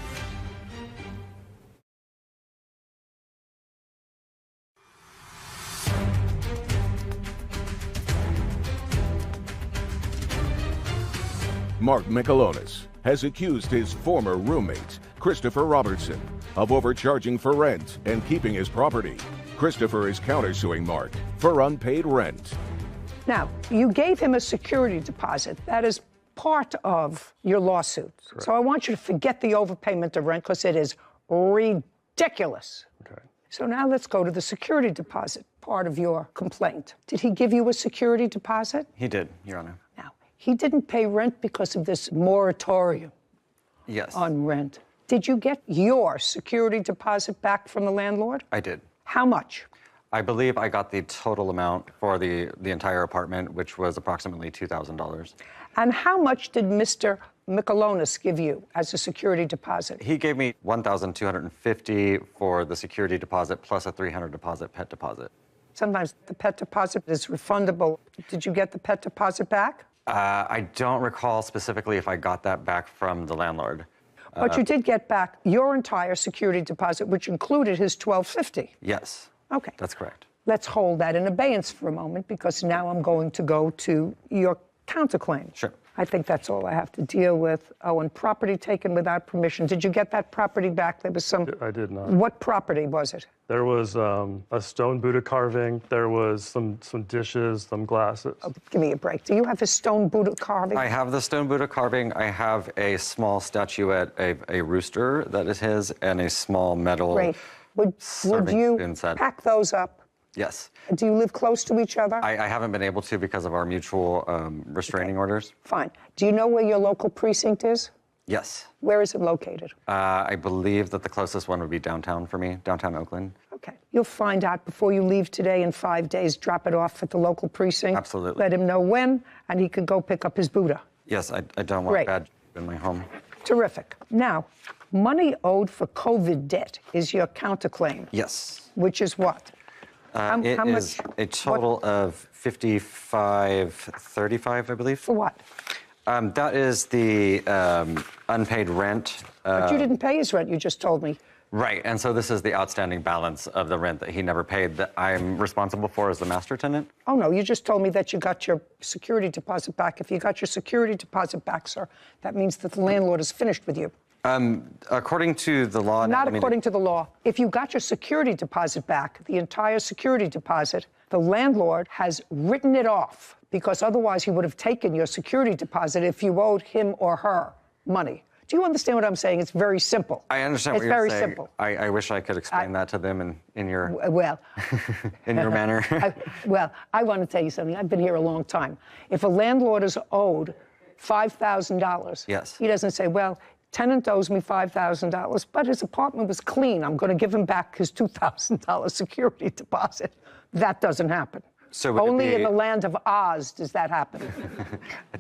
Mark Michelonis has accused his former roommate, Christopher Robertson, of overcharging for rent and keeping his property. Christopher is countersuing Mark for unpaid rent. Now, you gave him a security deposit. That is part of your lawsuit. Correct. So I want you to forget the overpayment of rent because it is ridiculous. Okay. So now let's go to the security deposit part of your complaint. Did he give you a security deposit? He did, Your Honor. Now, he didn't pay rent because of this moratorium Yes. on rent. Did you get your security deposit back from the landlord? I did. How much? I believe I got the total amount for the entire apartment, which was approximately $2,000. And how much did Mr. Michelonis give you as a security deposit? He gave me $1,250 for the security deposit plus a $300 pet deposit. Sometimes the pet deposit is refundable. Did you get the pet deposit back? I don't recall specifically if I got that back from the landlord. But you did get back your entire security deposit, which included his $1,250. Yes. Okay. That's correct. Let's hold that in abeyance for a moment, because now I'm going to go to your counterclaim. Sure. I think that's all I have to deal with. Oh, and property taken without permission. Did you get that property back? There was some... I did not. What property was it? There was a stone Buddha carving. There was some dishes, some glasses. Oh, give me a break. Do you have a stone Buddha carving? I have the stone Buddha carving. I have a small statuette, a rooster that is his, and a small metal Great. Would you pack those up? Yes. Do you live close to each other? I haven't been able to because of our mutual restraining orders. Fine. Do you know where your local precinct is? Yes. Where is it located? I believe that the closest one would be downtown for me, downtown Oakland. Okay. You'll find out before you leave today. In 5 days, drop it off at the local precinct. Absolutely. Let him know when, and he could go pick up his Buddha. Yes, I don't want Great. bad in my home. Terrific. Now, money owed for COVID debt is your counterclaim. Yes. Which is what? It is a total of $55.35, I believe. For what? That is the unpaid rent. But you didn't pay his rent, you just told me. Right, and so this is the outstanding balance of the rent that he never paid that I'm responsible for as the master tenant. Oh, no, you just told me that you got your security deposit back. If you got your security deposit back, sir, that means that the landlord is finished with you. According to the law... Not according to the law. If you got your security deposit back, the entire security deposit, the landlord has written it off, because otherwise he would have taken your security deposit if you owed him or her money. Do you understand what I'm saying? It's very simple. I understand what you're saying. It's very simple. I wish I could explain that to them in your... Well... in your manner. I want to tell you something. I've been here a long time. If a landlord is owed $5,000, yes, he doesn't say, well, tenant owes me $5,000, but his apartment was clean. I'm going to give him back his $2,000 security deposit. That doesn't happen. So only in the land of Oz does that happen.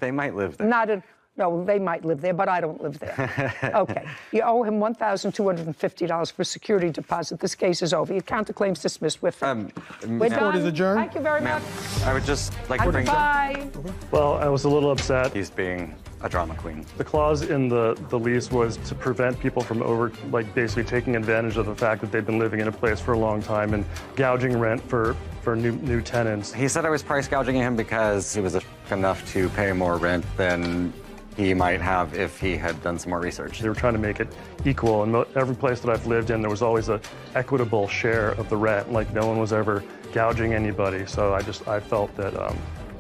They might live there. No, they might live there, but I don't live there. Okay. You owe him $1,250 for security deposit. This case is over. Your counterclaim's dismissed. We're done. Court is adjourned. Thank you very much. I would just like to bring... Bye. Well, I was a little upset. He's being a drama queen. The clause in the lease was to prevent people from basically taking advantage of the fact that they've been living in a place for a long time and gouging rent for new tenants. He said I was price gouging him because he was enough to pay more rent than he might have if he had done some more research. They were trying to make it equal, and every place that I've lived in, there was always an equitable share of the rent. Like, no one was ever gouging anybody. So I felt that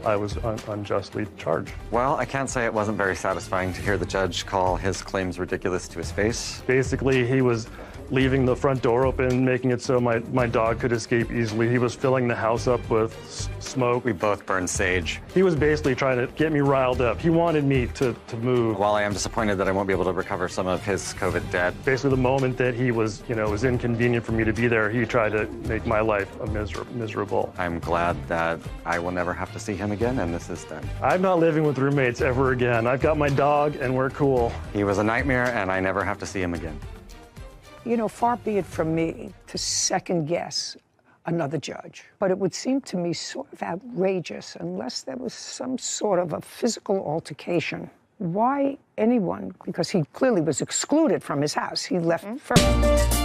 I was unjustly charged. Well, I can't say it wasn't very satisfying to hear the judge call his claims ridiculous to his face. Basically, he was leaving the front door open, making it so my dog could escape easily. He was filling the house up with smoke. We both burned sage. He was basically trying to get me riled up. He wanted me to move. While I am disappointed that I won't be able to recover some of his COVID debt. Basically, the moment that he was, it was inconvenient for me to be there, he tried to make my life miserable. I'm glad that I will never have to see him again, and this is done. I'm not living with roommates ever again. I've got my dog, and we're cool. He was a nightmare, and I never have to see him again. Far be it from me to second guess another judge, but it would seem to me sort of outrageous unless there was some sort of a physical altercation. Why anyone, because he clearly was excluded from his house, he left first.